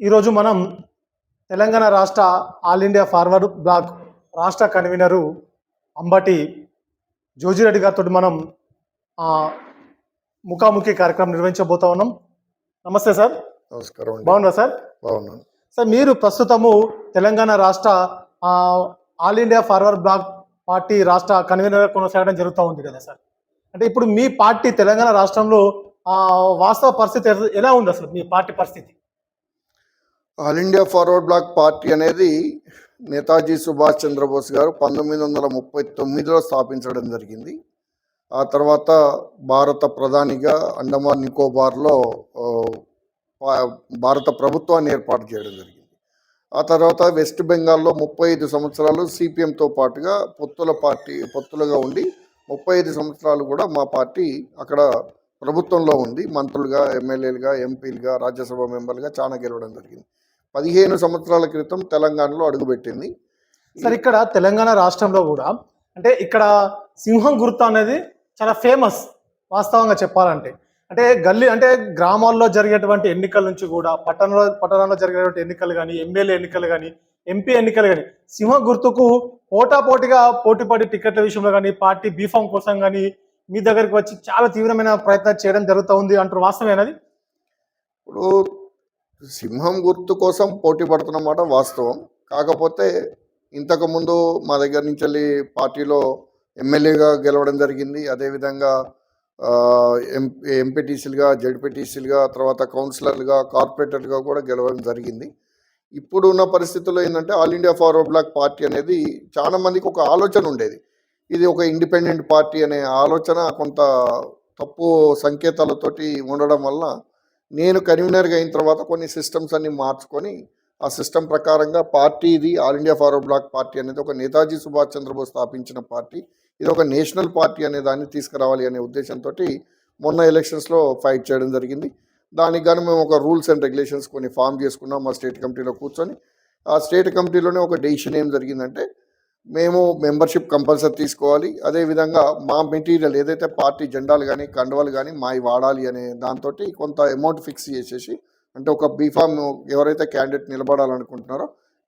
ఈరోజు మనం తెలంగాణ రాష్ట్ర ఆల్ ఇండియా ఫార్వర్డ్ బ్లాక్ రాష్ట్ర కన్వీనరు అంబటి జోజిరెడ్డి గారితో మనం ముఖాముఖి కార్యక్రమం నిర్వహించబోతా ఉన్నాం. నమస్తే సార్. నమస్కారం. బాగున్నా సార్? బాగున్నాను సార్. మీరు ప్రస్తుతము తెలంగాణ రాష్ట్ర all India forward black party రాష్ట్ర కన్వీనర్ కొనసాగడం జరుగుతూ ఉంది కదా సార్. అంటే ఇప్పుడు మీ పార్టీ తెలంగాణ రాష్ట్రంలో వాస్తవ పరిస్థితి ఎలా ఉంది అసలు మీ పార్టీ పరిస్థితి? All India forward black party అనేది నేతాజీ సుభాష్ చంద్రబోస్ గారు 1939లో స్థాపించడం జరిగింది. ఆ తర్వాత భారత ప్రధానిగా అండమాన్ నికోబార్లో భారత ప్రభుత్వాన్ని ఏర్పాటు చేయడం జరిగింది. ఆ తర్వాత వెస్ట్ బెంగాల్లో 35 సంవత్సరాలు సిపిఎంతో పాటుగా పొత్తులుగా ఉండి 35 సంవత్సరాలు కూడా మా పార్టీ అక్కడ ప్రభుత్వంలో ఉంది. మంత్రులుగా, ఎమ్మెల్యేలుగా, ఎంపీలుగా, రాజ్యసభ మెంబర్లుగా చాలా గెలవడం జరిగింది. 15 సంవత్సరాల క్రితం తెలంగాణలో అడుగుపెట్టింది. సార్, ఇక్కడ తెలంగాణ రాష్ట్రంలో కూడా అంటే ఇక్కడ సింహం గుర్తు అనేది చాలా ఫేమస్ వాస్తవంగా చెప్పాలంటే. అంటే గ్రామాల్లో జరిగేటువంటి ఎన్నికల నుంచి కూడా పట్టణంలో జరిగేటువంటి ఎన్నికలు కానీ, ఎమ్మెల్యే ఎన్నికలు కానీ, ఎంపీ ఎన్నికలు కానీ సింహం గుర్తుకు పోటాపోటీగా పోటీపడి టికెట్ల విషయంలో కానీ, పార్టీ బీఫామ్ కోసం కానీ మీ దగ్గరికి వచ్చి చాలా తీవ్రమైన ప్రయత్నం చేయడం జరుగుతూ ఉంది అంటారు. వాస్తవేనది? ఇప్పుడు సింహం గుర్తు కోసం పోటీ పడుతున్నమాట వాస్తవం. కాకపోతే ఇంతకుముందు మా దగ్గర నుంచి వెళ్ళి పార్టీలో ఎమ్మెల్యేగా గెలవడం జరిగింది. అదేవిధంగా ఎంపీటీసీలుగా, జెడ్పీటీసీలుగా, తర్వాత కౌన్సిలర్లుగా, కార్పొరేటర్గా కూడా గెలవడం జరిగింది. ఇప్పుడు ఉన్న పరిస్థితుల్లో ఏంటంటే all India forward black party అనేది చాలా మందికి ఒక ఆలోచన ఉండేది. ఇది ఒక ఇండిపెండెంట్ పార్టీ అనే ఆలోచన కొంత తప్పు సంకేతాలతోటి ఉండడం వల్ల నేను కన్వీనర్గా అయిన తర్వాత కొన్ని సిస్టమ్స్ అన్ని మార్చుకొని ఆ సిస్టమ్ ప్రకారంగా పార్టీ ఇది all India forward black party అనేది ఒక నేతాజీ సుభాష్ చంద్రబోస్ స్థాపించిన పార్టీ, ఇది ఒక నేషనల్ పార్టీ అనే దాన్ని తీసుకురావాలి అనే ఉద్దేశంతో మొన్న ఎలక్షన్స్లో ఫైట్ చేయడం జరిగింది. దానికి కానీ మేము ఒక రూల్స్ అండ్ రెగ్యులేషన్స్ కొన్ని ఫామ్ చేసుకున్నాం మా స్టేట్ కమిటీలో కూర్చొని. ఆ స్టేట్ కమిటీలోనే ఒక డెసిషన్ ఏం జరిగిందంటే మేము మెంబర్షిప్ కంపల్సరీ తీసుకోవాలి, అదేవిధంగా మా మెటీరియల్ ఏదైతే పార్టీ జెండాలు కానీ, కండువాలు కానీ మావి వాడాలి అనే దాంతో కొంత అమౌంట్ ఫిక్స్ చేసేసి, అంటే ఒక బీఫామ్ ఎవరైతే క్యాండిడేట్ నిలబడాలనుకుంటున్నారో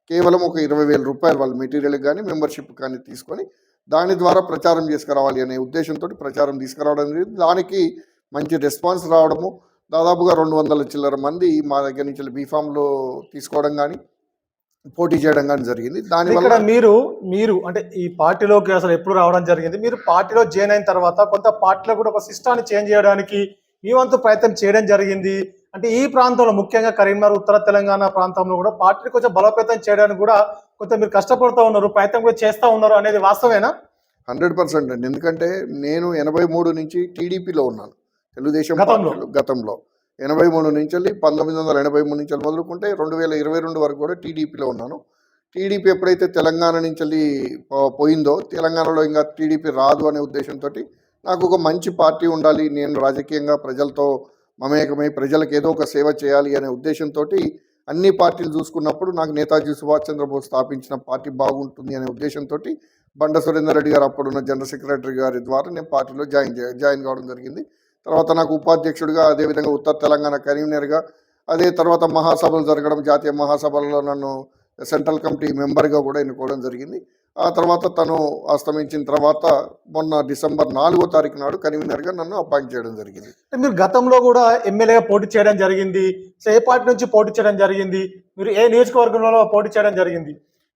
కేవలం ఒక 20,000 రూపాయలు వాళ్ళ మెటీరియల్ కానీ మెంబర్షిప్ కానీ తీసుకొని దాని ద్వారా ప్రచారం చేసుకురావాలి అనే ఉద్దేశంతో ప్రచారం తీసుకురావడం జరిగింది. దానికి మంచి రెస్పాన్స్ రావడము, దాదాపుగా 200 చిల్లర మంది మా దగ్గర నుంచి బీఫామ్లో తీసుకోవడం కానీ, పోటీ చేయడం కానీ జరిగింది. దానివల్ల మీరు అంటే ఈ పార్టీలోకి అసలు ఎప్పుడు రావడం జరిగింది? మీరు పార్టీలో జాయిన్ అయిన తర్వాత కొంత పార్టీలో కూడా ఒక సిస్టాన్ని చేంజ్ చేయడానికి మీ వంతు ప్రయత్నం చేయడం జరిగింది. అంటే ఈ ప్రాంతంలో ముఖ్యంగా కరీంనగర్, ఉత్తర తెలంగాణ ప్రాంతంలో కూడా పార్టీని కొంచెం బలోపేతం చేయడానికి కూడా కొంత మీరు కష్టపడుతూ ఉన్నారు, ప్రయత్నం కూడా చేస్తూ ఉన్నారు అనేది వాస్తవేనా? 100% అండి. ఎందుకంటే నేను 83 నుంచి టీడీపీలో ఉన్నాను, తెలుగుదేశం గతంలో 83 నుంచి 1983 నుంచి మొదలుకుంటే 2022 వరకు కూడా టీడీపీలో ఉన్నాను. టీడీపీ ఎప్పుడైతే తెలంగాణ నుంచి పోయిందో తెలంగాణలో ఇంకా టీడీపీ రాదు అనే ఉద్దేశంతో నాకు ఒక మంచి పార్టీ ఉండాలి, నేను రాజకీయంగా ప్రజలతో మమేకమై ప్రజలకు ఏదో ఒక సేవ చేయాలి అనే ఉద్దేశంతో అన్ని పార్టీలు చూసుకున్నప్పుడు నాకు నేతాజీ సుభాష్ చంద్రబోస్ స్థాపించిన పార్టీ బాగుంటుంది అనే ఉద్దేశంతో బండ సురేందర్ రెడ్డి గారు అప్పుడున్న జనరల్ సెక్రటరీ గారి ద్వారా నేను పార్టీలో జాయిన్ కావడం జరిగింది. తర్వాత నాకు ఉపాధ్యక్షుడిగా, అదేవిధంగా ఉత్తర తెలంగాణ కన్వీనర్గా, అదే తర్వాత మహాసభలు జరగడం, జాతీయ మహాసభల్లో నన్ను సెంట్రల్ కమిటీ మెంబర్గా కూడా ఎన్నుకోవడం జరిగింది. ఆ తర్వాత తను అస్తమించిన తర్వాత మొన్న డిసెంబర్ 4వ తారీఖు నాడు కన్వీనర్గా నన్ను అపాయింట్ చేయడం జరిగింది. మీరు గతంలో కూడా ఎమ్మెల్యేగా పోటీ చేయడం జరిగింది. ఏ పార్టీ నుంచి పోటీ చేయడం జరిగింది? మీరు ఏ నియోజకవర్గంలో పోటీ చేయడం జరిగింది?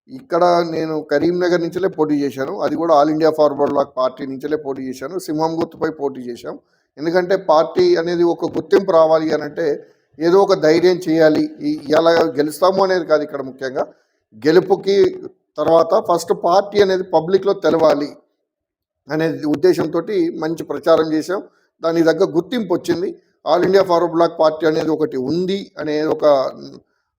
ఇక్కడ నేను కరీంనగర్ నుంచే పోటీ చేశాను. అది కూడా all India forward black party నుంచే పోటీ చేశాను. సింహం గుర్తుపై పోటీ చేశాం. ఎందుకంటే పార్టీ అనేది ఒక గుర్తింపు రావాలి అని అంటే ఏదో ఒక ధైర్యం చేయాలి. ఎలా గెలుస్తాము అనేది కాదు ఇక్కడ ముఖ్యంగా, గెలుపుకి తర్వాత ఫస్ట్ పార్టీ అనేది పబ్లిక్లో తెలవాలి అనే ఉద్దేశంతో మంచి ప్రచారం చేశాం. దానికి తగ్గ గుర్తింపు వచ్చింది. All India forward black party అనేది ఒకటి ఉంది అనే ఒక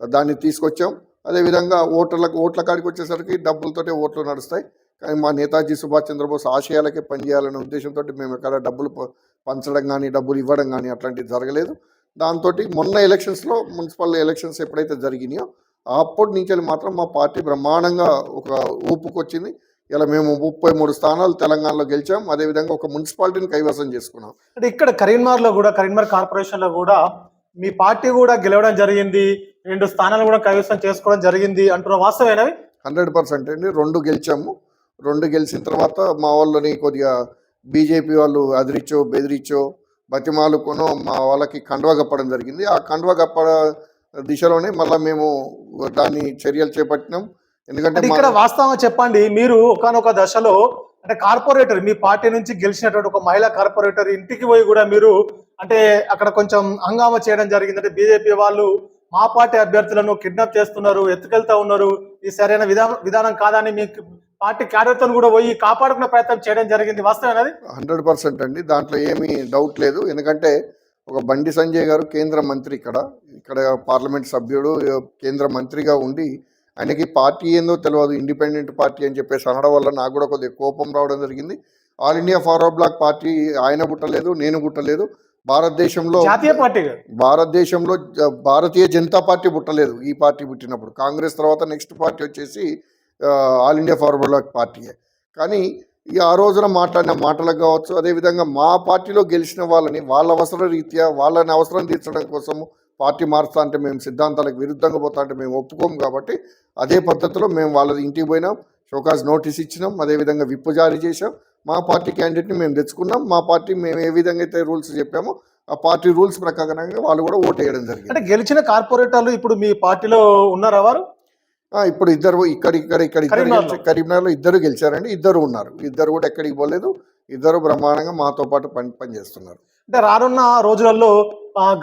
దాన్ని తీసుకొచ్చాం. అదేవిధంగా ఓట్ల కాడికి వచ్చేసరికి డబ్బులతోటే ఓట్లు నడుస్తాయి. కానీ మా నేతాజీ సుభాష్ చంద్రబోస్ ఆశయాలకే పనిచేయాలనే ఉద్దేశంతో మేము ఎక్కడ డబ్బులు పంచడం కానీ, డబ్బులు ఇవ్వడం కానీ అట్లాంటివి జరగలేదు. దాంతో మొన్న ఎలక్షన్స్లో మున్సిపల్ ఎలక్షన్స్ ఎప్పుడైతే జరిగినాయో అప్పటి నుంచి మాత్రం మా పార్టీ బ్రహ్మాండంగా ఒక ఊపుకొచ్చింది. ఇలా మేము 33 స్థానాలు తెలంగాణలో గెలిచాం. అదేవిధంగా ఒక మున్సిపాలిటీని కైవసం చేసుకున్నాం. అంటే ఇక్కడ కరీంనగర్ కార్పొరేషన్లో కూడా మీ పార్టీ కూడా గెలవడం జరిగింది. 2 స్థానాలు కూడా కైవసం చేసుకోవడం జరిగింది అంటున్న వాస్తవేనవి? 100% అండి. 2 గెలిచాము. 2 గెలిచిన తర్వాత మా వాళ్ళని కొద్దిగా బీజేపీ వాళ్ళు అదిరిచ్చో, బెదిరిచ్చో, బతిమాలుకొనో మా వాళ్ళకి కండువా కప్పడం జరిగింది. ఆ కండువా కప్ప దిశలోనే మళ్ళా మేము దాన్ని చర్యలు చేపట్టినాం. ఎందుకంటే అంటే ఇక్కడ వాస్తవంగా చెప్పండి, మీరు ఒకానొక దశలో అంటే కార్పొరేటర్ మీ పార్టీ నుంచి గెలిచినటువంటి ఒక మహిళా కార్పొరేటర్ ఇంటికి పోయి కూడా మీరు అంటే అక్కడ కొంచెం హంగామా చేయడం జరిగింది. అంటే బీజేపీ వాళ్ళు మా పార్టీ అభ్యర్థులను కిడ్నాప్ చేస్తున్నారు, ఎత్తుకెళ్తా ఉన్నారు, ఇది సరైన విధానం కాదని మీ పార్టీ కార్యకర్తలు కూడా పోయి కాపాడుకునే ప్రయత్నం చేయడం జరిగింది. వాస్తవేనది? 100% అండి. దాంట్లో ఏమీ డౌట్ లేదు. ఎందుకంటే ఒక బండి సంజయ్ గారు కేంద్ర మంత్రి, ఇక్కడ పార్లమెంట్ సభ్యుడు, కేంద్ర మంత్రిగా ఉండి ఆయనకి పార్టీ ఏందో తెలియదు, ఇండిపెండెంట్ పార్టీ అని చెప్పేసి అనడం వల్ల నాకు కూడా కొద్దిగా కోపం రావడం జరిగింది. All India forward black party ఆయన పుట్టలేదు, నేను పుట్టలేదు. భారతదేశంలో జాతీయ పార్టీ భారతదేశంలో భారతీయ జనతా పార్టీ పుట్టలేదు. ఈ పార్టీ పుట్టినప్పుడు కాంగ్రెస్ తర్వాత నెక్స్ట్ పార్టీ వచ్చేసి ఆల్ ఇండియా ఫార్వర్డ్ బ్లాక్ పార్టీయే. కానీ ఆ రోజున మాట్లాడిన మాటలకు కావచ్చు, అదేవిధంగా మా పార్టీలో గెలిచిన వాళ్ళని వాళ్ళ అవసర రీత్యా వాళ్ళని అవసరం తీర్చడం కోసము పార్టీ మారుస్తా అంటే మేము సిద్ధాంతాలకు విరుద్ధంగా పోతా అంటే మేము ఒప్పుకోము. కాబట్టి అదే పద్ధతిలో మేము వాళ్ళ ఇంటికి పోయినాం, షోకాజ్ నోటీస్ ఇచ్చినాం, అదేవిధంగా విప్పు జారీ చేసాం. మా పార్టీ క్యాండిడేట్ని మేము తెచ్చుకున్నాం. మా పార్టీ మేము ఏ విధంగా అయితే రూల్స్ చెప్పామో ఆ పార్టీ రూల్స్ ప్రకారంగా వాళ్ళు కూడా ఓటు వేయడం జరిగింది. అంటే గెలిచిన కార్పొరేటర్లు ఇప్పుడు మీ పార్టీలో ఉన్నారా వారు? ఇప్పుడు ఇద్దరు కరీంనగర్లో ఇద్దరు గెలిచారండి. ఇద్దరు ఉన్నారు. ఇద్దరు కూడా ఎక్కడికి పోలేదు. ఇద్దరు బ్రహ్మాండంగా మాతో పాటు పనిచేస్తున్నారు. అంటే రానున్న రోజులలో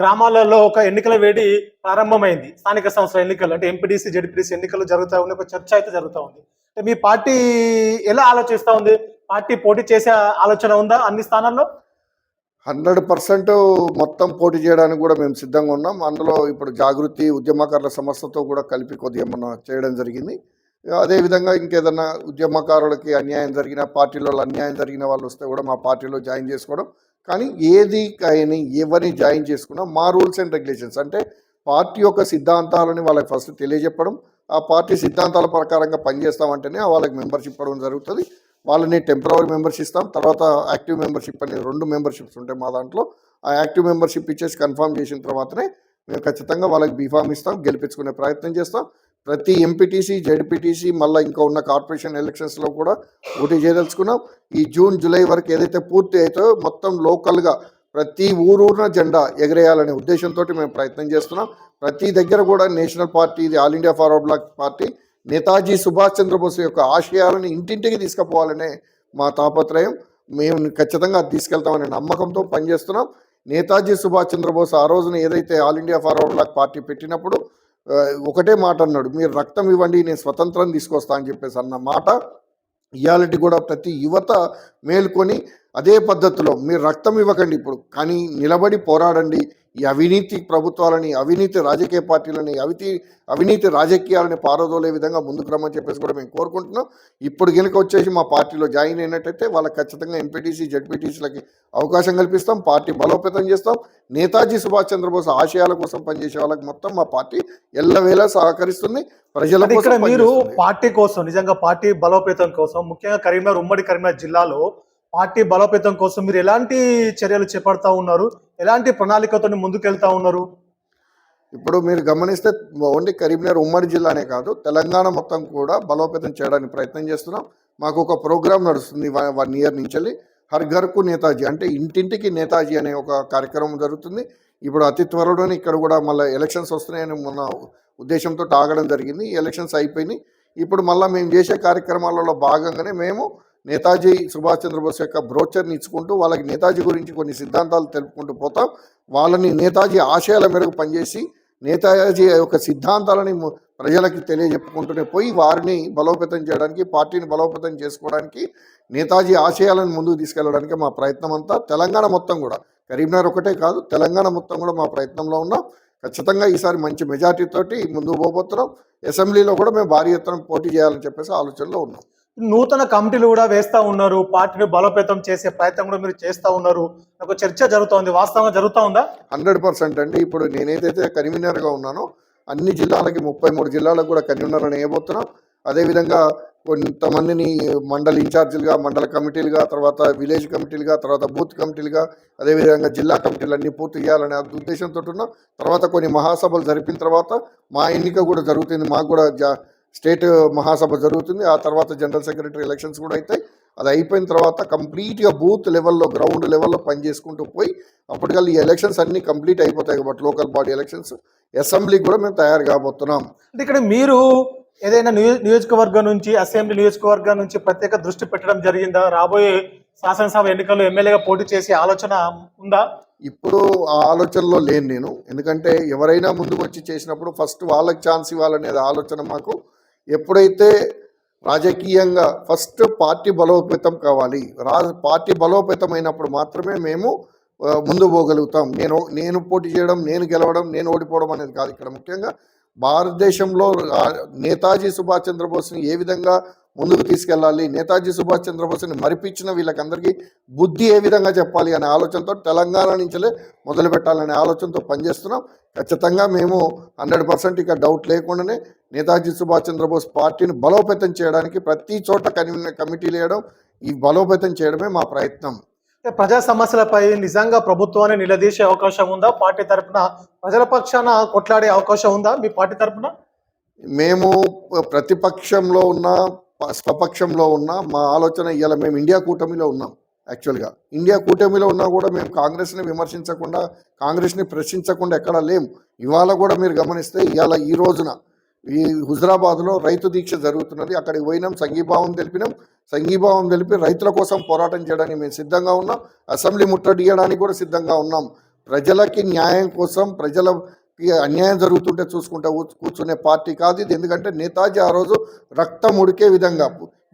గ్రామాలలో ఒక ఎన్నికల వేడి ప్రారంభమైంది. స్థానిక సంస్థల ఎన్నికలు అంటే ఎంపీటీసీ, జెడ్పీటీసీ ఎన్నికలు జరుగుతూ ఉంది. ఒక చర్చ అయితే జరుగుతూ ఉంది. అంటే మీ పార్టీ ఎలా ఆలోచిస్తూ ఉంది? పార్టీ పోటీ చేసే ఆలోచన ఉందా అన్ని స్థానాల్లో? 100% మొత్తం పోటీ చేయడానికి కూడా మేము సిద్ధంగా ఉన్నాం. అందులో ఇప్పుడు జాగృతి ఉద్యమకారుల సంస్థతో కూడా కలిపి కొద్దిగా మనం చేయడం జరిగింది. అదేవిధంగా ఇంకేదన్నా ఉద్యమకారులకి అన్యాయం జరిగిన, పార్టీలో అన్యాయం జరిగిన వాళ్ళు వస్తే కూడా మా పార్టీలో జాయిన్ చేసుకోవడం. కానీ ఏది కానీ ఎవరిని జాయిన్ చేసుకున్నా మా రూల్స్ అండ్ రెగ్యులేషన్స్ అంటే పార్టీ యొక్క సిద్ధాంతాలని వాళ్ళకి ఫస్ట్ తెలియజెప్పడం, ఆ పార్టీ సిద్ధాంతాల ప్రకారంగా పనిచేస్తామంటేనే వాళ్ళకి మెంబర్షిప్ ఇవ్వడం జరుగుతుంది. వాళ్ళని టెంపరరీ మెంబర్షిప్ ఇస్తాం, తర్వాత యాక్టివ్ మెంబర్షిప్ అని 2 మెంబర్షిప్స్ ఉంటాయి మా దాంట్లో. ఆ యాక్టివ్ మెంబర్షిప్ ఇచ్చేసి కన్ఫర్మ్ చేసిన తర్వాతనే మేము ఖచ్చితంగా వాళ్ళకి బీఫామ్ ఇస్తాం, గెలిపించుకునే ప్రయత్నం చేస్తాం. ప్రతి ఎంపీటీసీ, జెడ్పీటీసీ మళ్ళీ ఇంకా ఉన్న కార్పొరేషన్ ఎలక్షన్స్లో కూడా పోటీ చేయదలుచుకున్నాం. ఈ జూన్, జూలై వరకు ఏదైతే పూర్తి అవుతుందో మొత్తం లోకల్గా ప్రతి ఊరూరున జెండా ఎగరేయాలనే ఉద్దేశంతో మేము ప్రయత్నం చేస్తున్నాం. ప్రతి దగ్గర కూడా నేషనల్ పార్టీ, ఇది all India forward black party Netaji Subhash Chandrabose యొక్క ఆశయాలను ఇంటింటికి తీసుకుపోవాలనే మా తాపత్రయం. మేము ఖచ్చితంగా అది తీసుకెళ్తామనే నమ్మకంతో పనిచేస్తున్నాం. నేతాజీ సుభాష్ చంద్రబోస్ ఆ రోజున ఏదైతే all India forward black party పెట్టినప్పుడు ఒకటే మాట అన్నాడు, మీరు రక్తం ఇవ్వండి నేను స్వతంత్రం తీసుకొస్తా అని చెప్పేసి అన్న మాట ఇయాలిటీ కూడా ప్రతి యువత మేల్కొని అదే పద్ధతిలో మీరు రక్తం ఇవ్వకండి ఇప్పుడు, కానీ నిలబడి పోరాడండి. ఈ అవినీతి ప్రభుత్వాలని, అవినీతి రాజకీయ పార్టీలని, అవినీతి రాజకీయాలని పారదోలే విధంగా ముందుకు రమ్మని చెప్పేసి కూడా మేము కోరుకుంటున్నాం. ఇప్పుడు కనుక వచ్చేసి మా పార్టీలో జాయిన్ అయినట్టయితే వాళ్ళకి ఖచ్చితంగా ఎంపీటీసీ, జెడ్పీటీసీలకి అవకాశం కల్పిస్తాం, పార్టీ బలోపేతం చేస్తాం. నేతాజీ సుభాష్ చంద్రబోస్ ఆశయాల కోసం పనిచేసే వాళ్ళకి మొత్తం మా పార్టీ ఎల్లవేళ సహకరిస్తుంది. ప్రజల కోసం మీరు పార్టీ కోసం, నిజంగా పార్టీ బలోపేతం కోసం, ముఖ్యంగా కరీంనగర్, ఉమ్మడి కరీంనగర్ జిల్లాలో పార్టీ బలోపేతం కోసం మీరు ఎలాంటి చర్యలు చేపడతా ఉన్నారు? ఎలాంటి ప్రణాళికతో ముందుకెళ్తా ఉన్నారు? ఇప్పుడు మీరు గమనిస్తే ఓన్లీ కరీంనగర్ ఉమ్మడి జిల్లానే కాదు, తెలంగాణ మొత్తం కూడా బలోపేతం చేయడానికి ప్రయత్నం చేస్తున్నాం. మాకు ఒక ప్రోగ్రాం నడుస్తుంది 1 year నుంచి, హర్ ఘర్కు నేతాజీ అంటే ఇంటింటికి నేతాజీ అనే ఒక కార్యక్రమం జరుగుతుంది. ఇప్పుడు అతి త్వరలోనే ఇక్కడ కూడా మళ్ళీ ఎలక్షన్స్ వస్తున్నాయని మొన్న ఉద్దేశంతో ఆగడం జరిగింది. ఈ ఎలక్షన్స్ అయిపోయినాయి. ఇప్పుడు మళ్ళీ మేము చేసే కార్యక్రమాలలో భాగంగానే మేము నేతాజీ సుభాష్ చంద్రబోస్ యొక్క బ్రోచర్ని ఇచ్చుకుంటూ వాళ్ళకి నేతాజీ గురించి కొన్ని సిద్ధాంతాలు తెలుపుకుంటూ పోతాం. వాళ్ళని నేతాజీ ఆశయాల మేరకు పనిచేసి నేతాజీ యొక్క సిద్ధాంతాలని ప్రజలకి తెలియజెప్పుకుంటూనే పోయి వారిని బలోపేతం చేయడానికి, పార్టీని బలోపేతం చేసుకోవడానికి, నేతాజీ ఆశయాలను ముందుకు తీసుకెళ్ళడానికి మా ప్రయత్నం అంతా. తెలంగాణ మొత్తం కూడా, కరీంనగర్ ఒకటే కాదు, తెలంగాణ మొత్తం కూడా మా ప్రయత్నంలో ఉన్నాం. ఖచ్చితంగా ఈసారి మంచి మెజార్టీతోటి ముందుకు పోబోతున్నాం. అసెంబ్లీలో కూడా మేము భారీ ఎత్తున పోటీ చేయాలని చెప్పేసి ఆలోచనలో ఉన్నాం. నూతన కమిటీలు కూడా వేస్తా ఉన్నారు, పార్టీని బలోపేతం చేసే ప్రయత్నం కూడా మీరు చేస్తా ఉన్నారు. ఒక చర్చ జరుగుతోంది, వాస్తవంగా జరుగుతూ ఉందా? 100% అండి. ఇప్పుడు నేనైతే కన్వీనర్గా ఉన్నానో అన్ని జిల్లాలకి 33 జిల్లాలకు కూడా కన్వీనర్ అని వేయబోతున్నాం. అదేవిధంగా కొంతమందిని మండల ఇన్ఛార్జీలుగా, మండల కమిటీలుగా, తర్వాత విలేజ్ కమిటీలుగా, తర్వాత బూత్ కమిటీలుగా, అదేవిధంగా జిల్లా కమిటీలన్నీ పూర్తి చేయాలనే ఉద్దేశంతో ఉన్నాం. తర్వాత కొన్ని మహాసభలు జరిపిన తర్వాత మా ఎన్నిక కూడా జరుగుతుంది. మాకు కూడా స్టేట్ మహాసభ జరుగుతుంది. ఆ తర్వాత జనరల్ సెక్రటరీ ఎలక్షన్స్ కూడా అవుతాయి. అది అయిపోయిన తర్వాత కంప్లీట్గా బూత్ లెవెల్లో, గ్రౌండ్ లెవెల్లో పనిచేసుకుంటూ పోయి అప్పటికల్లా ఈ ఎలక్షన్స్ అన్నీ కంప్లీట్ అయిపోతాయి కాబట్టి లోకల్ బాడీ ఎలక్షన్స్, అసెంబ్లీకి కూడా మేము తయారు కాబోతున్నాం. అంటే ఇక్కడ మీరు ఏదైనా నియోజకవర్గం నుంచి, అసెంబ్లీ నియోజకవర్గం నుంచి ప్రత్యేక దృష్టి పెట్టడం జరిగిందా? రాబోయే శాసనసభ ఎన్నికల్లో ఎమ్మెల్యేగా పోటీ చేసే ఆలోచన ఉందా? ఇప్పుడు ఆ ఆలోచనలో లేను నేను. ఎందుకంటే ఎవరైనా ముందుకు వచ్చి చేసినప్పుడు ఫస్ట్ వాళ్ళకి ఛాన్స్ ఇవ్వాలనేది ఆలోచన మాకు. ఎప్పుడైతే రాజకీయంగా ఫస్ట్ పార్టీ బలోపేతం కావాలి, పార్టీ బలోపేతం అయినప్పుడు మాత్రమే మేము ముందు పోగలుగుతాం. నేను పోటీ చేయడం, నేను గెలవడం, నేను ఓడిపోవడం అనేది కాదు. ఇక్కడ ముఖ్యంగా భారతదేశంలో నేతాజీ సుభాష్ చంద్రబోస్ని ఏ విధంగా ముందుకు తీసుకెళ్ళాలి, నేతాజీ సుభాష్ చంద్రబోస్ని మరిపించిన వీళ్ళకందరికీ బుద్ధి ఏ విధంగా చెప్పాలి అనే ఆలోచనతో తెలంగాణ నుంచే మొదలు పెట్టాలనే ఆలోచనతో పనిచేస్తున్నాం. ఖచ్చితంగా మేము 100% ఇక డౌట్ లేకుండానే నేతాజీ సుభాష్ చంద్రబోస్ పార్టీని బలోపేతం చేయడానికి ప్రతి చోట కమిటీలు వేయడం, ఈ బలోపేతం చేయడమే మా ప్రయత్నం. ప్రజా సమస్యలపై నిజంగా ప్రభుత్వాన్ని నిలదీసే అవకాశం ఉందా? పార్టీ తరఫున ప్రజల పక్షాన కొట్లాడే అవకాశం ఉందా మీ పార్టీ తరఫున? మేము ప్రతిపక్షంలో ఉన్న, స్వపక్షంలో ఉన్న మా ఆలోచన ఇవాళ మేము ఇండియా కూటమిలో ఉన్నాం. యాక్చువల్గా ఇండియా కూటమిలో ఉన్నా కూడా మేము కాంగ్రెస్ని విమర్శించకుండా, కాంగ్రెస్ని ప్రశ్నించకుండా ఎక్కడా లేము. ఇవాళ కూడా మీరు గమనిస్తే ఇవాళ ఈ రోజున ఈ హుజరాబాద్లో రైతు దీక్ష జరుగుతున్నది. అక్కడికి పోయినాం, సంఘీభావం తెలిపినాం. సంఘీభావం తెలిపి రైతుల కోసం పోరాటం చేయడానికి మేము సిద్ధంగా ఉన్నాం. అసెంబ్లీ ముట్టడియడానికి కూడా సిద్ధంగా ఉన్నాం. ప్రజలకి న్యాయం కోసం, ప్రజలకి అన్యాయం జరుగుతుంటే చూసుకుంటే కూర్చునే పార్టీ కాదు ఇది. ఎందుకంటే నేతాజీ ఆ రోజు రక్తం ఉడికే విధంగా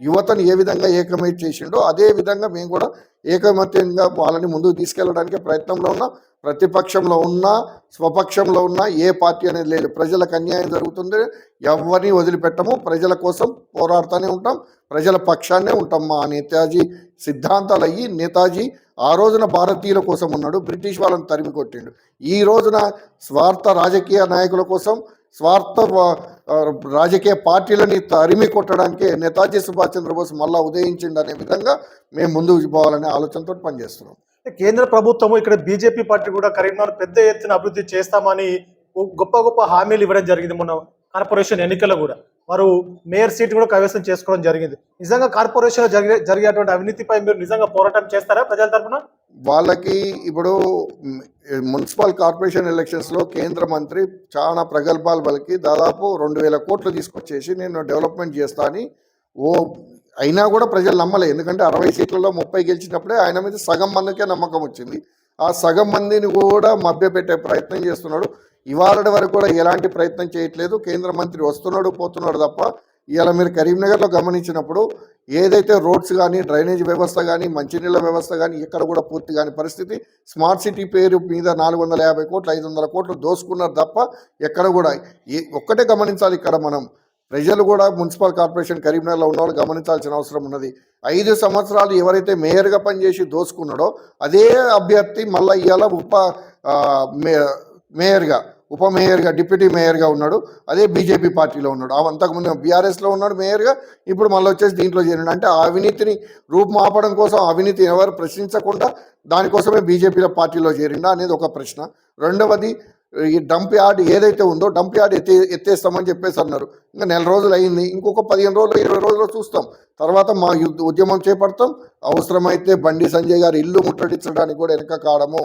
యువతను ఏ విధంగా ఏకమై చేసిండో అదే విధంగా మేము కూడా ఏకమత్యంగా వాళ్ళని ముందుకు తీసుకెళ్ళడానికి ప్రయత్నంలో ఉన్నాం. ప్రతిపక్షంలో ఉన్నా, స్వపక్షంలో ఉన్నా ఏ పార్టీ అనేది లేదు. ప్రజలకు అన్యాయం జరుగుతుంది, ఎవరిని వదిలిపెట్టము. ప్రజల కోసం పోరాడుతూనే ఉంటాం, ప్రజల పక్షాన్నే ఉంటాం. మా నేతాజీ సిద్ధాంతాలు అయ్యి, నేతాజీ ఆ రోజున భారతీయుల కోసం ఉన్నాడు, బ్రిటిష్ వాళ్ళని తరిమి కొట్టిండు. ఈ రోజున స్వార్థ రాజకీయ నాయకుల కోసం, స్వార్థ రాజకీయ పార్టీలని తరిమి కొట్టడానికే నేతాజీ సుభాష్ చంద్రబోస్ మళ్ళా ఉదయించిండు అనే విధంగా మేము ముందుకు పోవాలనే ఆలోచనతో పనిచేస్తున్నాం. కేంద్ర ప్రభుత్వము, ఇక్కడ బీజేపీ పార్టీ కూడా కరీంనగర్ పెద్ద ఎత్తున అభివృద్ధి చేస్తామని గొప్ప గొప్ప హామీలు ఇవ్వడం జరిగింది. మొన్న కార్పొరేషన్ ఎన్నికల్లో కూడా వారు మేయర్ సీట్ కూడా కైవసం చేసుకోవడం జరిగింది. నిజంగా కార్పొరేషన్ జరిగేటువంటి అవినీతిపై మీరు నిజంగా పోరాటం చేస్తారా ప్రజల తరఫున? వాళ్ళకి ఇప్పుడు మున్సిపల్ కార్పొరేషన్ ఎలక్షన్స్లో కేంద్ర మంత్రి చాలా ప్రగల్భాలు పలికి దాదాపు 2000 కోట్లు తీసుకొచ్చేసి నేను డెవలప్మెంట్ చేస్తా అని అయినా కూడా ప్రజలు నమ్మలే. ఎందుకంటే 60 సీట్లలో 30 గెలిచినప్పుడే ఆయన మీద సగం మందికే నమ్మకం వచ్చింది. ఆ సగం మందిని కూడా మభ్యపెట్టే ప్రయత్నం చేస్తున్నాడు. ఇవాళ వరకు కూడా ఎలాంటి ప్రయత్నం చేయట్లేదు. కేంద్ర మంత్రి వస్తున్నాడు, పోతున్నాడు తప్ప. ఇవాళ మీరు కరీంనగర్లో గమనించినప్పుడు ఏదైతే రోడ్స్ కానీ, డ్రైనేజ్ వ్యవస్థ కానీ, మంచినీళ్ళ వ్యవస్థ కానీ ఎక్కడ కూడా పూర్తి కాని పరిస్థితి. స్మార్ట్ సిటీ పేరు మీద 450 కోట్లు, 500 కోట్లు దోసుకున్నారు తప్ప ఎక్కడ కూడా ఒక్కటే గమనించాలి. ఇక్కడ మనం ప్రజలు కూడా మున్సిపల్ కార్పొరేషన్ కరీంనగర్లో ఉన్నవాళ్ళు గమనించాల్సిన అవసరం ఉన్నది. 5 సంవత్సరాలు ఎవరైతే మేయర్గా పనిచేసి దోసుకున్నాడో అదే అభ్యర్థి మళ్ళీ ఇవాళ ఉప మేయర్గా, డిప్యూటీ మేయర్గా ఉన్నాడు. అదే బీజేపీ పార్టీలో ఉన్నాడు. అంతకుముందు బీఆర్ఎస్లో ఉన్నాడు మేయర్గా, ఇప్పుడు మళ్ళీ వచ్చేసి దీంట్లో చేరినాడు. అంటే ఆ అవినీతిని రూపుమాపడం కోసం, అవినీతి ఎవరు ప్రశ్నించకుండా దానికోసమే బీజేపీలో పార్టీలో చేరిండా అనేది ఒక ప్రశ్న. రెండవది, ఈ డంప్ యార్డ్ ఏదైతే ఉందో డంప్ యార్డ్ ఎత్తేస్తామని చెప్పేసి అన్నారు. ఇంకా 4 రోజులు అయింది. ఇంకొక 15 రోజులు, 20 రోజులు చూస్తాం. తర్వాత మా ఉద్యమం చేపడతాం. అవసరమైతే బండి సంజయ్ గారి ఇల్లు ముట్టడించడానికి కూడా వెనక కాడము.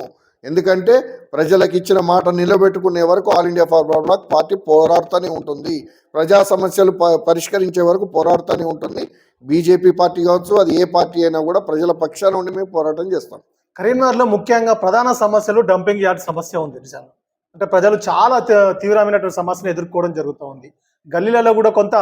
ఎందుకంటే ప్రజలకు ఇచ్చిన మాట నిలబెట్టుకునే వరకు all India forward black party పోరాడుతూనే ఉంటుంది. ప్రజా సమస్యలు పరిష్కరించే వరకు పోరాడుతూనే ఉంటుంది. బీజేపీ పార్టీ కావచ్చు, అది ఏ పార్టీ అయినా కూడా ప్రజల పక్షాన ఉండి మేము పోరాటం చేస్తాం. కరీంనగర్లో ముఖ్యంగా ప్రధాన సమస్యలు డంపింగ్ యార్డ్ సమస్య ఉంది. నిజంగా అంటే ప్రజలు చాలా తీవ్రమైనటువంటి సమస్యను ఎదుర్కోవడం జరుగుతూ ఉంది. గల్లీలలో కూడా కొంత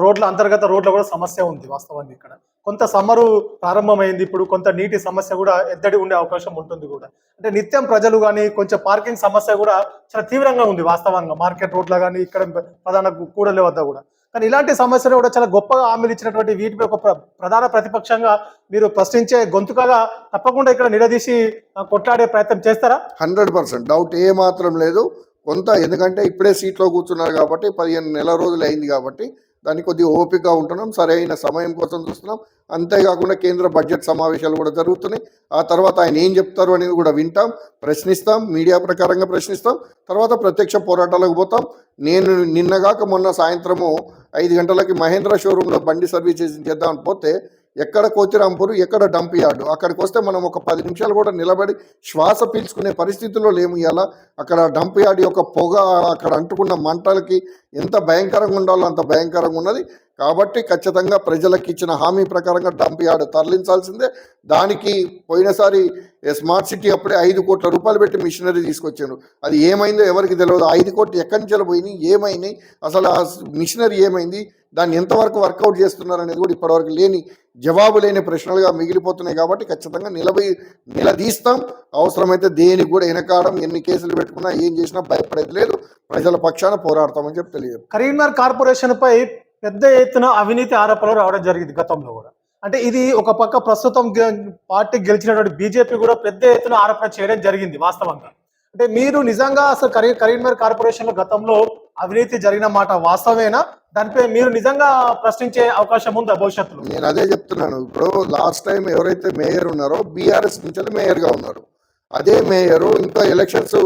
రోడ్ల, అంతర్గత రోడ్ల కూడా సమస్య ఉంది. వాస్తవానికి ఇక్కడ కొంత సమ్మరు ప్రారంభమైంది. ఇప్పుడు కొంత నీటి సమస్య కూడా ఎద్దడి ఉండే అవకాశం ఉంటుంది కూడా. అంటే నిత్యం ప్రజలు కానీ కొంచెం పార్కింగ్ సమస్య కూడా చాలా తీవ్రంగా ఉంది వాస్తవంగా. మార్కెట్ రోడ్ల కానీ, ఇక్కడ ప్రధాన కూడలి వద్ద కూడా. కానీ ఇలాంటి సమస్యలు కూడా చాలా గొప్పగా హామీలు ఇచ్చినటువంటి వీటిపై ఒక ప్రధాన ప్రతిపక్షంగా మీరు ప్రశ్నించే గొంతుకగా తప్పకుండా ఇక్కడ నిలదీసి కొట్లాడే ప్రయత్నం చేస్తారా? 100% డౌట్ ఏ మాత్రం లేదు. కొంత ఎందుకంటే ఇప్పుడే సీట్లో కూర్చున్నారు కాబట్టి 15 నెల రోజులు అయింది కాబట్టి దానికి కొద్దిగా ఓపికగా ఉంటున్నాం, సరైన సమయం కోసం చూస్తున్నాం. అంతేకాకుండా కేంద్ర బడ్జెట్ సమావేశాలు కూడా జరుగుతున్నాయి. ఆ తర్వాత ఆయన ఏం చెప్తారు అనేది కూడా వింటాం, ప్రశ్నిస్తాం, మీడియా ప్రకారంగా ప్రశ్నిస్తాం, తర్వాత ప్రత్యక్ష పోరాటాలకు పోతాం. నేను నిన్నగాక మొన్న సాయంత్రము 5 గంటలకి మహేంద్ర షోరూంలో బండి సర్వీస్ చేద్దామని పోతే ఎక్కడ కోతిరాంపూర్, ఎక్కడ డంప్ యార్డు, అక్కడికి వస్తే మనం ఒక 10 నిమిషాలు కూడా నిలబడి శ్వాస పీల్చుకునే పరిస్థితుల్లో లేము. ఇవాళ అక్కడ డంప్ యార్డ్ యొక్క పొగ, అక్కడ అంటుకున్న మంటలకి ఎంత భయంకరంగా ఉండాలో అంత భయంకరంగా ఉన్నది. కాబట్టి ఖచ్చితంగా ప్రజలకు ఇచ్చిన హామీ ప్రకారంగా డంప్ యార్డ్ తరలించాల్సిందే. దానికి పోయినసారి స్మార్ట్ సిటీ అప్పుడే 5 కోట్ల రూపాయలు పెట్టి మిషనరీ తీసుకొచ్చారు. అది ఏమైందో ఎవరికి తెలియదు. 5 కోట్లు ఎక్కడి నుంచి పోయినాయి, ఏమైనాయి, అసలు ఆ మిషనరీ ఏమైంది, దాన్ని ఎంతవరకు వర్కౌట్ చేస్తున్నారు అనేది కూడా ఇప్పటివరకు జవాబు లేని ప్రశ్నలుగా మిగిలిపోతున్నాయి. కాబట్టి ఖచ్చితంగా నిలదీస్తాం. అవసరమైతే దేనికి కూడా వెనకాడం, ఎన్ని కేసులు పెట్టుకున్నా ఏం చేసినా భయపడేది లేదు. ప్రజల పక్షాన పోరాడతామని చెప్పి తెలియదు. కరీంనగర్ కార్పొరేషన్ పై పెద్ద ఎత్తున అవినీతి ఆరోపణలు రావడం జరిగింది గతంలో కూడా. అంటే ఇది ఒక పక్క ప్రస్తుతం పార్టీ గెలిచినటువంటి బీజేపీ కూడా పెద్ద ఎత్తున ఆరోపణ చేయడం జరిగింది వాస్తవంగా. అంటే మీరు నిజంగా అసలు కరీంనగర్ కార్పొరేషన్ లో గతంలో అవినీతి జరిగిన మాట వాస్తవేనా? దానిపై మీరు నిజంగా ప్రశ్నించే అవకాశం ఉందా భవిష్యత్తులో? నేను అదే చెప్తున్నాను. ఇప్పుడు లాస్ట్ టైం ఎవరైతే మేయర్ ఉన్నారో బీఆర్ఎస్ నుంచి మేయర్గా ఉన్నారు. అదే మేయరు ఇంకా ఎలక్షన్స్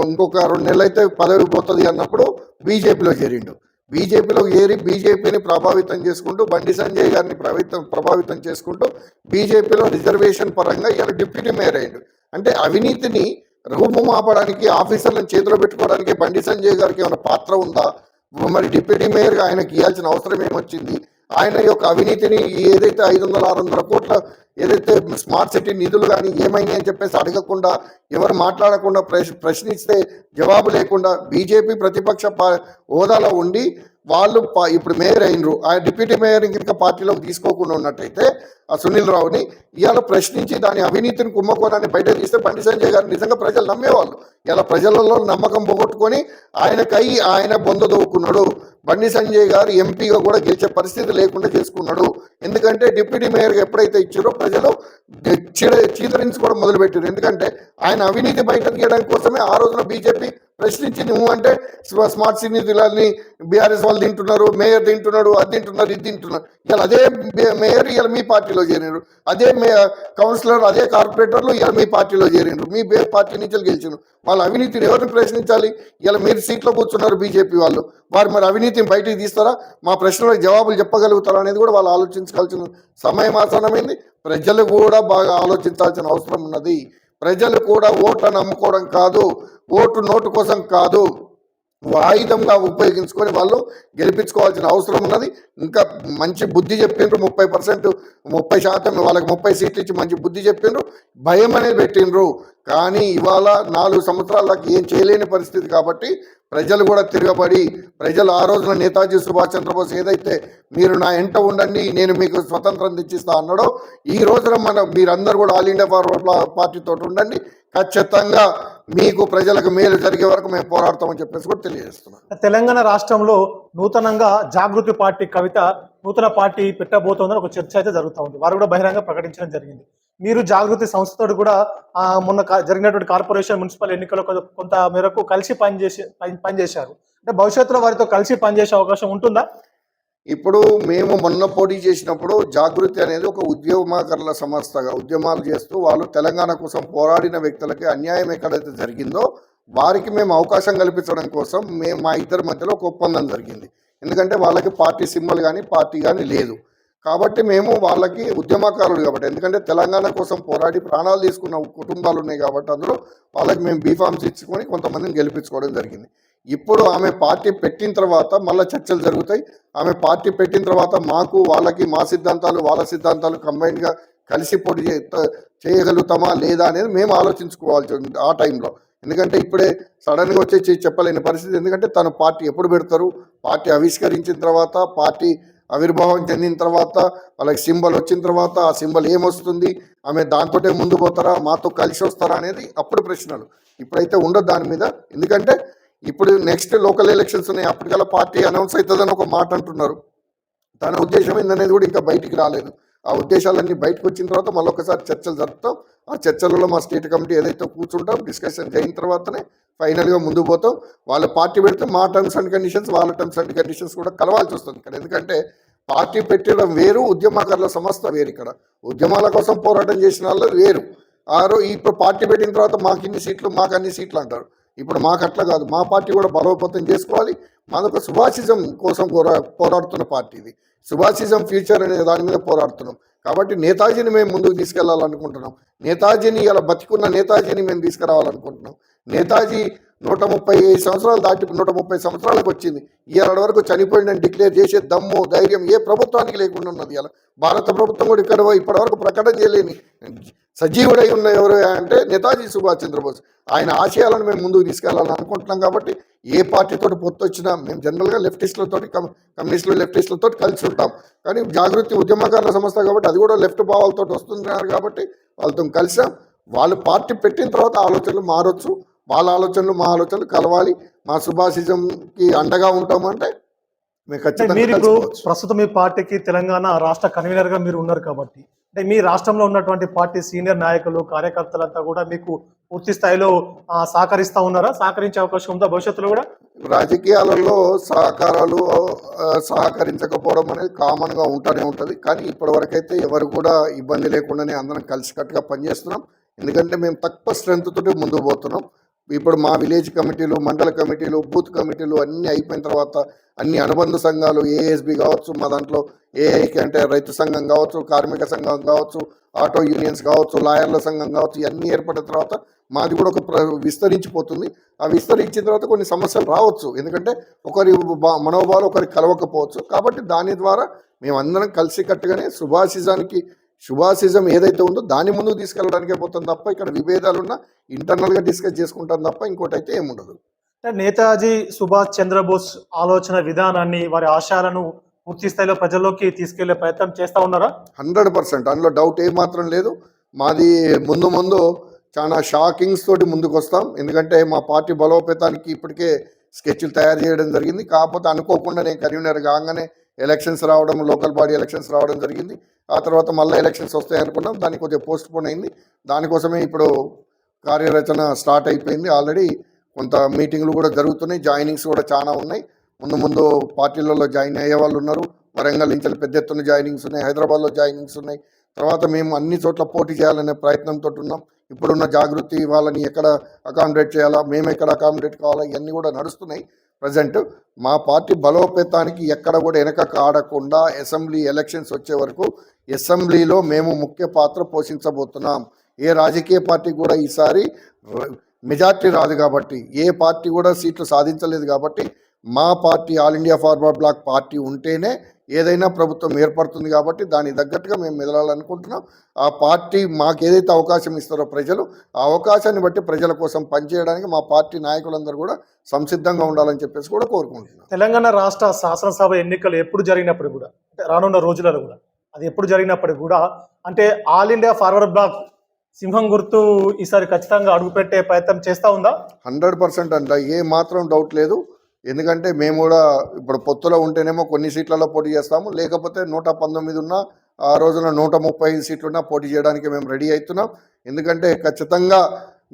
ఇంకొక 2 నెలలు అయితే పదవి పోతుంది అన్నప్పుడు బీజేపీలో చేరిండు. బీజేపీలో చేరి బీజేపీని ప్రభావితం చేసుకుంటూ, బండి సంజయ్ గారిని ప్రభావితం చేసుకుంటూ బీజేపీలో రిజర్వేషన్ పరంగా ఇలా డిప్యూటీ మేయర్ అయ్యాడు. అంటే అవినీతిని రూపుమాపడానికి, ఆఫీసర్లను చేతిలో పెట్టుకోవడానికి బండి సంజయ్ గారికి ఏమైనా పాత్ర ఉందా? మరి డిప్యూటీ మేయర్గా ఆయనకి ఇవ్వాల్సిన అవసరం ఏమొచ్చింది? ఆయన యొక్క అవినీతిని ఏదైతే 500-600 కోట్ల ఏదైతే స్మార్ట్ సిటీ నిధులు కానీ ఏమైనాయి అని చెప్పేసి అడగకుండా, ఎవరు మాట్లాడకుండా, ప్రశ్నిస్తే జవాబు లేకుండా బీజేపీ ప్రతిపక్ష హోదాలో ఉండి వాళ్ళు ఇప్పుడు మేయర్ అయినరు. ఆ డిప్యూటీ మేయర్ ఇంకా పార్టీలోకి తీసుకోకుండా ఉన్నట్టయితే ఆ సునీల్ రావుని ఇవాళ ప్రశ్నించి దాని అవినీతిని కుంభకోణాన్ని బయట తీస్తే బండి సంజయ్ గారు నిజంగా ప్రజలు నమ్మేవాళ్ళు. ఇలా ప్రజలలో నమ్మకం పోగొట్టుకొని ఆయన బొంద దోవుకున్నాడు. బండి సంజయ్ గారు ఎంపీగా కూడా గెలిచే పరిస్థితి లేకుండా చేసుకున్నాడు. ఎందుకంటే డిప్యూటీ మేయర్గా ఎప్పుడైతే ఇచ్చారో ప్రజలు చీదరించుకోవడం మొదలుపెట్టారు. ఎందుకంటే ఆయన అవినీతి బయట తీయడానికి కోసమే ఆ రోజున బీజేపీ ప్రశ్నించి, నువ్వు అంటే స్మార్ట్ సిటీ నిధులని బీఆర్ఎస్ వాళ్ళు తింటున్నారు, మేయర్ తింటున్నాడు, అది తింటున్నారు, ఇది తింటున్నారు. ఇలా అదే మేయర్ ఇలా మీ పార్టీలో చేరినారు, అదే కౌన్సిలర్, అదే కార్పొరేటర్లు ఇలా మీ పార్టీలో చేరినారు, మీ పార్టీ నుంచి గెలిచినారు. వాళ్ళ అవినీతిని ఎవరిని ప్రశ్నించాలి? ఇలా మీరు సీట్లో కూర్చున్నారు బీజేపీ వాళ్ళు, వారు మరి అవినీతిని బయటికి తీస్తారా? మా ప్రశ్నలకు జవాబులు చెప్పగలుగుతారా అనేది కూడా వాళ్ళు ఆలోచించాల్సిన సమయం ఆసన్నమైంది. ప్రజలు కూడా బాగా ఆలోచించాల్సిన అవసరం ఉన్నది. ప్రజలు కూడా ఓట్లను నమ్ముకోవడం కాదు, ఓటు నోటు కోసం కాదు, ఆయుధంగా ఉపయోగించుకొని వాళ్ళు గెలిపించుకోవాల్సిన అవసరం ఉన్నది. ఇంకా మంచి బుద్ధి చెప్పిండ్రు, 30% వాళ్ళకి 30 సీట్లు ఇచ్చి మంచి బుద్ధి చెప్పిండ్రు, భయం అనేది పెట్టిండ్రు. కానీ ఇవాళ 4 సంవత్సరాలకు ఏం చేయలేని పరిస్థితి. కాబట్టి ప్రజలు కూడా తిరగబడి, ప్రజలు ఆ రోజున నేతాజీ సుభాష్ చంద్రబోస్ ఏదైతే మీరు నా ఎంట ఉండండి నేను మీకు స్వతంత్రం తెచ్చిస్తా అన్నాడో, ఈ రోజున మీరందరూ కూడా ఆల్ ఇండియా ఫార్వర్డ్ పార్టీతో ఉండండి. ఖచ్చితంగా మీకు ప్రజలకు మేలు జరిగే వరకు మేము పోరాడతామని చెప్పేసి కూడా తెలియజేస్తున్నాం. తెలంగాణ రాష్ట్రంలో నూతనంగా జాగృతి పార్టీ కవిత నూతన పార్టీ పెట్టబోతోందని ఒక చర్చ అయితే జరుగుతూ ఉంది. వారు కూడా బహిరంగ ప్రకటించడం జరిగింది. మీరు జాగృతి సంస్థతో కూడా మొన్న జరిగినటువంటి కార్పొరేషన్ మున్సిపల్ ఎన్నికల్లో కొంత మేరకు కలిసి పనిచేశారు. అంటే భవిష్యత్తులో వారితో కలిసి పనిచేసే అవకాశం ఉంటుందా? ఇప్పుడు మేము మొన్న పోటీ చేసినప్పుడు జాగృతి అనేది ఒక ఉద్యమకారుల సంస్థగా ఉద్యమాలు చేస్తూ వాళ్ళు తెలంగాణ కోసం పోరాడిన వ్యక్తులకి అన్యాయం ఎక్కడైతే జరిగిందో వారికి మేము అవకాశం కల్పించడం కోసం మా ఇద్దరి మధ్యలో ఒక ఒప్పందం జరిగింది. ఎందుకంటే వాళ్ళకి పార్టీ సింబల్ కానీ పార్టీ కానీ లేదు. కాబట్టి మేము వాళ్ళకి ఉద్యమకారులు కాబట్టి, ఎందుకంటే తెలంగాణ కోసం పోరాడి ప్రాణాలు తీసుకున్న కుటుంబాలు ఉన్నాయి కాబట్టి అందులో వాళ్ళకి మేము బీఫామ్స్ ఇచ్చుకొని కొంతమందిని గెలిపించుకోవడం జరిగింది. ఇప్పుడు ఆమె పార్టీ పెట్టిన తర్వాత మళ్ళీ చర్చలు జరుగుతాయి. ఆమె పార్టీ పెట్టిన తర్వాత మాకు వాళ్ళకి మా సిద్ధాంతాలు వాళ్ళ సిద్ధాంతాలు కంబైన్గా కలిసి పోటీ చేయగలుగుతామా లేదా అనేది మేము ఆలోచించుకోవాల్సి ఉంది ఆ టైంలో. ఎందుకంటే ఇప్పుడే సడన్గా వచ్చి చెప్పలేని పరిస్థితి. ఎందుకంటే తను పార్టీ ఎప్పుడు పెడతారు, పార్టీ ఆవిష్కరించిన తర్వాత, పార్టీ ఆవిర్భావం చెందిన తర్వాత, వాళ్ళకి సింబల్ వచ్చిన తర్వాత ఆ సింబల్ ఏమొస్తుంది, ఆమె దాంతో ముందు పోతారా, మాతో కలిసి వస్తారా అనేది అప్పుడు ప్రశ్నలు. ఇప్పుడైతే ఉండదు దాని మీద. ఎందుకంటే ఇప్పుడు నెక్స్ట్ లోకల్ ఎలక్షన్స్ ఉన్నాయి, అప్పటికల్లా పార్టీ అనౌన్స్ అవుతుందని ఒక మాట అంటున్నారు. తన ఉద్దేశం ఏందనేది కూడా ఇంకా బయటికి రాలేదు. ఆ ఉద్దేశాలన్నీ బయటకు వచ్చిన తర్వాత మళ్ళీ ఒకసారి చర్చలు జరుపుతాం. ఆ చర్చలలో మా స్టేట్ కమిటీ ఏదైతే కూర్చుంటాం, డిస్కషన్ అయిన తర్వాతనే ఫైనల్గా ముందుకు పోతాం. వాళ్ళ పార్టీ పెడితే మా టర్మ్స్ అండ్ కండిషన్స్, వాళ్ళ టర్మ్స్ అండ్ కండిషన్స్ కూడా కలవాల్సి వస్తుంది ఇక్కడ. ఎందుకంటే పార్టీ పెట్టడం వేరు, ఉద్యమకారుల సంస్థ వేరు. ఇక్కడ ఉద్యమాల కోసం పోరాటం చేసిన వాళ్ళు వేరు. ఇప్పుడు పార్టీ పెట్టిన తర్వాత మాకు ఇన్ని సీట్లు, మాకు అన్ని సీట్లు అంటారు. ఇప్పుడు మాకు అట్లా కాదు. మా పార్టీ కూడా బలోపేతం చేసుకోవాలి. మనకు సుభాషిజం కోసం పోరాడుతున్న పార్టీ ఇది. సుభాషిజం ఫ్యూచర్ అనే దాని మీద పోరాడుతున్నాం. కాబట్టి నేతాజీని మేము ముందుకు తీసుకెళ్లాలనుకుంటున్నాం. నేతాజీని ఇలా బతికున్న నేతాజీని మేము తీసుకురావాలనుకుంటున్నాం. నేతాజీ 135 సంవత్సరాలు దాటి 130 సంవత్సరాలకు వచ్చింది. ఇవాళ వరకు చనిపోయిందని డిక్లేర్ చేసే దమ్ము, ధైర్యం ఏ ప్రభుత్వానికి లేకుండా ఉన్నది. ఇలా భారత ప్రభుత్వం కూడా ఇప్పటి వరకు ప్రకటన చేయలేని సజీవుడై ఉన్న ఎవరు అంటే నేతాజీ సుభాష్ చంద్రబోస్. ఆయన ఆశయాలను మేము ముందుకు తీసుకెళ్లాలని అనుకుంటున్నాం. కాబట్టి ఏ పార్టీతో పొత్తు వచ్చినా మేము జనరల్గా లెఫ్టిస్టులతో, కమ్యూనిస్టులు లెఫ్టిస్టులతో కలిసి ఉంటాం. కానీ జాగృతి ఉద్యమకారుల సంస్థ కాబట్టి అది కూడా లెఫ్ట్ భావాలతో వస్తున్నారు. కాబట్టి వాళ్ళతో కలిసాం. వాళ్ళు పార్టీ పెట్టిన తర్వాత ఆలోచనలు మారొచ్చు. వాళ్ళ ఆలోచనలు మా ఆలోచనలు కలవాలి. మా సుభాషిజంకి అండగా ఉంటామంటే మేము అంటే ఖచ్చితంగా మీరు ఇప్పుడు కలిసిపోవచ్చు. ప్రస్తుతం మీ పార్టీకి తెలంగాణ రాష్ట్ర కన్వీనర్ గా మీరు ఉన్నారు కాబట్టి, అంటే మీ రాష్ట్రంలో ఉన్నటువంటి పార్టీ సీనియర్ నాయకులు, కార్యకర్తలంతా కూడా మీకు పూర్తి స్థాయిలో సహకరిస్తా ఉన్నారా? సహకరించే అవకాశం ఉందా భవిష్యత్తులో కూడా? రాజకీయాలలో సహకరించకపోవడం అనేది కామన్గా ఉంటూనే ఉంటుంది. కానీ ఇప్పటివరకైతే ఎవరు కూడా ఇబ్బంది లేకుండానే అందరం కలిసికట్టుగా పనిచేస్తున్నాం. ఎందుకంటే మేము తక్కువ స్ట్రెంత్ తోటి ముందుకు పోతున్నాం. ఇప్పుడు మా విలేజ్ కమిటీలు, మండల కమిటీలు, బూత్ కమిటీలు అన్నీ అయిపోయిన తర్వాత అన్ని అనుబంధ సంఘాలు, ఏఎస్బి కావచ్చు, మా దాంట్లో ఏఐకి అంటే రైతు సంఘం కావచ్చు, కార్మిక సంఘం కావచ్చు, ఆటో యూనియన్స్ కావచ్చు, లాయర్ల సంఘం కావచ్చు, ఇవన్నీ ఏర్పడిన తర్వాత మాది కూడా ఒక విస్తరించిపోతుంది. ఆ విస్తరించిన తర్వాత కొన్ని సమస్యలు రావచ్చు. ఎందుకంటే ఒకరి మనోభావాలు ఒకరికి కలవకపోవచ్చు. కాబట్టి దాని ద్వారా మేమందరం కలిసికట్టుగానే సుభాషిజం ఏదైతే ఉందో దాని ముందుకు తీసుకెళ్ళడానికే పోతాం తప్ప ఇక్కడ విభేదాలున్నా ఇంటర్నల్గా డిస్కస్ చేసుకుంటాం తప్ప ఇంకోటి అయితే ఏముండదు. అంటే నేతాజీ సుభాష్ చంద్రబోస్ ఆలోచన విధానాన్ని, వారి ఆశయాలను పూర్తి స్థాయిలో ప్రజల్లోకి తీసుకెళ్లే ప్రయత్నం చేస్తా ఉన్నారా? 100% అందులో డౌట్ ఏమాత్రం లేదు. మాది ముందు చాలా షాకింగ్స్ తోటి ముందుకు వస్తాం. ఎందుకంటే మా పార్టీ బలోపేతానికి ఇప్పటికే స్కెచ్లు తయారు చేయడం జరిగింది. కాకపోతే అనుకోకుండా నేను కన్వీనర్ కాగానే ఎలక్షన్స్ రావడం, లోకల్ బాడీ ఎలక్షన్స్ రావడం జరిగింది. ఆ తర్వాత మళ్ళీ ఎలక్షన్స్ వస్తాయి అనుకున్నాం. దానికి కొద్దిగా పోస్ట్ పోన్ అయింది. దానికోసమే ఇప్పుడు కార్యరచన స్టార్ట్ అయిపోయింది. ఆల్రెడీ కొంత మీటింగ్లు కూడా జరుగుతున్నాయి. జాయినింగ్స్ కూడా చాలా ఉన్నాయి. ముందు పార్టీలలో జాయిన్ అయ్యే వాళ్ళు ఉన్నారు. వరంగల్ నుంచి పెద్ద ఎత్తున జాయినింగ్స్ ఉన్నాయి. హైదరాబాద్లో జాయినింగ్స్ ఉన్నాయి. తర్వాత మేము అన్ని చోట్ల పోటీ చేయాలనే ప్రయత్నంతో ఉన్నాం. ఇప్పుడున్న జాగృతి వాళ్ళని ఎక్కడ అకామిడేట్ చేయాలా, మేము ఎక్కడ అకామిడేట్ కావాలా, ఇవన్నీ కూడా నడుస్తున్నాయి. ప్రజెంట్ మా పార్టీ బలోపేతానికి ఎక్కడ కూడా వెనక కాడకుండా అసెంబ్లీ ఎలక్షన్స్ వచ్చే వరకు అసెంబ్లీలో మేము ముఖ్య పాత్ర పోషించబోతున్నాం. ఏ రాజకీయ పార్టీ కూడా ఈసారి మెజార్టీ రాదు కాబట్టి, ఏ పార్టీ కూడా సీట్లు సాధించలేదు కాబట్టి మా పార్టీ all India forward black party ఉంటేనే ఏదైనా ప్రభుత్వం ఏర్పడుతుంది. కాబట్టి దానికి తగ్గట్టుగా మేము మెదలాలనుకుంటున్నాం. ఆ పార్టీ మాకు ఏదైతే అవకాశం ఇస్తారో ప్రజలు, ఆ అవకాశాన్ని బట్టి ప్రజల కోసం పనిచేయడానికి మా పార్టీ నాయకులందరూ కూడా సంసిద్ధంగా ఉండాలని చెప్పేసి కూడా కోరుకుంటున్నాం. తెలంగాణ రాష్ట్ర శాసనసభ ఎన్నికలు ఎప్పుడు జరిగినప్పుడు కూడా, అంటే రానున్న రోజులలో కూడా, అది ఎప్పుడు జరిగినప్పుడు కూడా, అంటే ఆల్ ఇండియా ఫార్వర్డ్ బ్లాక్ సింహం గుర్తు ఈసారి ఖచ్చితంగా అడుగుపెట్టే ప్రయత్నం చేస్తూ ఉందా? 100% అంట, ఏ మాత్రం డౌట్ లేదు. ఎందుకంటే మేము కూడా ఇప్పుడు పొత్తులో ఉంటేనేమో కొన్ని సీట్లలో పోటీ చేస్తాము, లేకపోతే 119 ఉన్నా, ఆ రోజున 135 సీట్లున్నా పోటీ చేయడానికి మేము రెడీ అవుతున్నాం. ఎందుకంటే ఖచ్చితంగా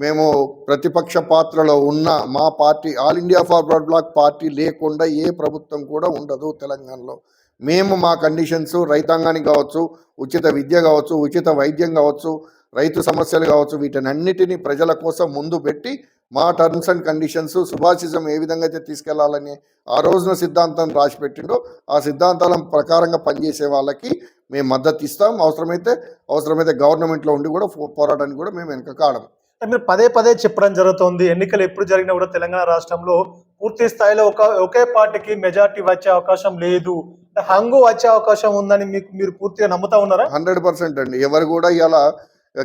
మేము ప్రతిపక్ష పాత్రలో ఉన్న మా పార్టీ all India forward black party లేకుండా ఏ ప్రభుత్వం కూడా ఉండదు తెలంగాణలో. మేము మా కండిషన్స్ రైతాంగానికి కావచ్చు, ఉచిత విద్య కావచ్చు, ఉచిత వైద్యం కావచ్చు, రైతు సమస్యలు కావచ్చు, వీటన్నిటిని ప్రజల కోసం ముందు పెట్టి మా టర్మ్స్ అండ్ కండిషన్స్ సుభాషిజం ఏ విధంగా అయితే తీసుకెళ్లాలని ఆ రోజున సిద్ధాంతం రాసి పెట్టిండో ఆ సిద్ధాంతాల ప్రకారంగా పనిచేసే వాళ్ళకి మేము మద్దతు ఇస్తాం. అవసరమైతే గవర్నమెంట్లో ఉండి కూడా పోరాటానికి కూడా మేము వెనక కాడం. మీరు పదే చెప్పడం జరుగుతుంది, ఎన్నికలు ఎప్పుడు జరిగినా కూడా తెలంగాణ రాష్ట్రంలో పూర్తి స్థాయిలో ఒకే పార్టీకి మెజార్టీ వచ్చే అవకాశం లేదు, హంగు వచ్చే అవకాశం ఉందని మీరు పూర్తిగా నమ్ముతా ఉన్నారా? 100% అండి. ఎవరు కూడా ఇలా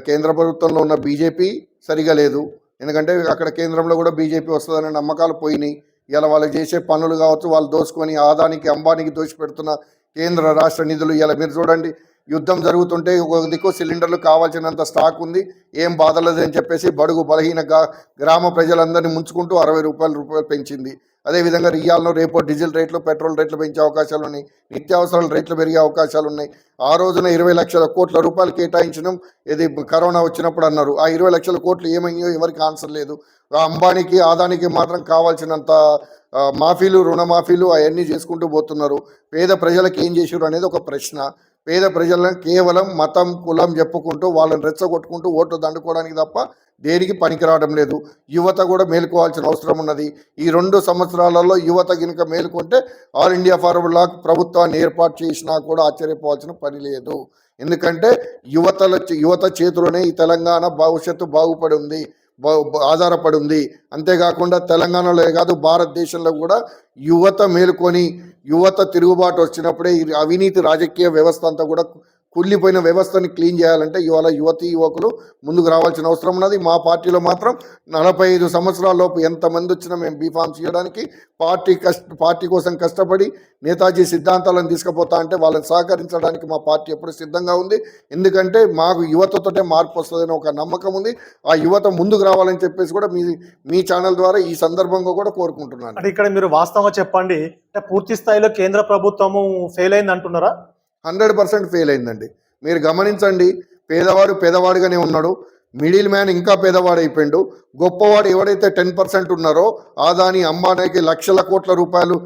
కేంద్ర ప్రభుత్వంలో ఉన్న బీజేపీ సరిగా లేదు. ఎందుకంటే అక్కడ కేంద్రంలో కూడా బీజేపీ వస్తుందనే నమ్మకాలు పోయినాయి. ఇలా వాళ్ళు చేసే పనులు కావచ్చు, వాళ్ళు దోచుకొని ఆదానికి అంబానీకి దోచిపెడుతున్న కేంద్ర రాష్ట్ర నిధులు. ఇలా మీరు చూడండి, యుద్ధం జరుగుతుంటే ఒక దిక్కు సిలిండర్లు కావాల్సినంత స్టాక్ ఉంది, ఏం బాధలేదని చెప్పేసి బడుగు బలహీన గ్రామ ప్రజలందరినీ ముంచుకుంటూ 60 రూపాయలు పెంచింది. అదేవిధంగా రియాల్లో రేపు డీజిల్ రేట్లు పెట్రోల్ రేట్లు పెంచే అవకాశాలు ఉన్నాయి, నిత్యావసరాల రేట్లు పెరిగే అవకాశాలు ఉన్నాయి. ఆ రోజున 20 లక్షల కోట్ల రూపాయలు కేటాయించడం ఇది కరోనా వచ్చినప్పుడు అన్నారు. ఆ 20 లక్షల కోట్లు ఏమయ్యో ఎవరికి ఆన్సర్ లేదు. ఆ అంబానీకి ఆదానికి మాత్రం కావాల్సినంత మాఫీలు రుణమాఫీలు అవన్నీ చేసుకుంటూ పోతున్నారు. పేద ప్రజలకు ఏం చేసారు అనేది ఒక ప్రశ్న. పేద ప్రజలను కేవలం మతం కులం చెప్పుకుంటూ వాళ్ళని రెచ్చగొట్టుకుంటూ ఓట్లు దండుకోవడానికి తప్ప దేనికి పనికిరావడం లేదు. యువత కూడా మేలుకోవాల్సిన అవసరం ఉన్నది. ఈ 2 సంవత్సరాలలో యువత గినుక మేలుకుంటే ఆల్ ఇండియా ఫార్వర్డ్ బ్లాక్ ప్రభుత్వాన్ని ఏర్పాటు చేసినా కూడా ఆశ్చర్యపోవాల్సిన పని లేదు. ఎందుకంటే యువత చేతిలోనే ఈ తెలంగాణ భవిష్యత్తు బాగుపడి ఉంది, ఆధారపడి ఉంది. అంతేకాకుండా తెలంగాణలో కాదు భారతదేశంలో కూడా యువత మేలుకొని యువత తిరుగుబాటు వచ్చినప్పుడే ఈ అవినీతి రాజకీయ వ్యవస్థ అంతా కూడా కుళ్ళిపోయిన వ్యవస్థని క్లీన్ చేయాలంటే ఇవాళ యువకులు ముందుకు రావాల్సిన అవసరం ఉన్నది. మా పార్టీలో మాత్రం 45 సంవత్సరాల లోపు ఎంతమంది వచ్చినా మేము బీఫామ్స్ చేయడానికి పార్టీ కోసం కష్టపడి నేతాజీ సిద్ధాంతాలను తీసుకుపోతా అంటే వాళ్ళని సహకరించడానికి మా పార్టీ ఎప్పుడు సిద్ధంగా ఉంది. ఎందుకంటే మాకు యువతతోటే మార్పు వస్తుందని ఒక నమ్మకం ఉంది. ఆ యువత ముందుకు రావాలని చెప్పేసి కూడా మీ ఛానల్ ద్వారా ఈ సందర్భంగా కూడా కోరుకుంటున్నాను. అంటే ఇక్కడ మీరు వాస్తవంగా చెప్పండి, అంటే పూర్తి స్థాయిలో కేంద్ర ప్రభుత్వము ఫెయిల్ అయింది అంటున్నారా? 100% ఫెయిల్ అయిందండి. మీరు గమనించండి, పేదవాడు పేదవాడిగానే ఉన్నాడు, మిడిల్ మ్యాన్ ఇంకా పేదవాడు అయిపోయిండు. గొప్పవాడు ఎవడైతే 10% ఉన్నారో ఆదాని అంబానీకి లక్షల కోట్ల రూపాయలు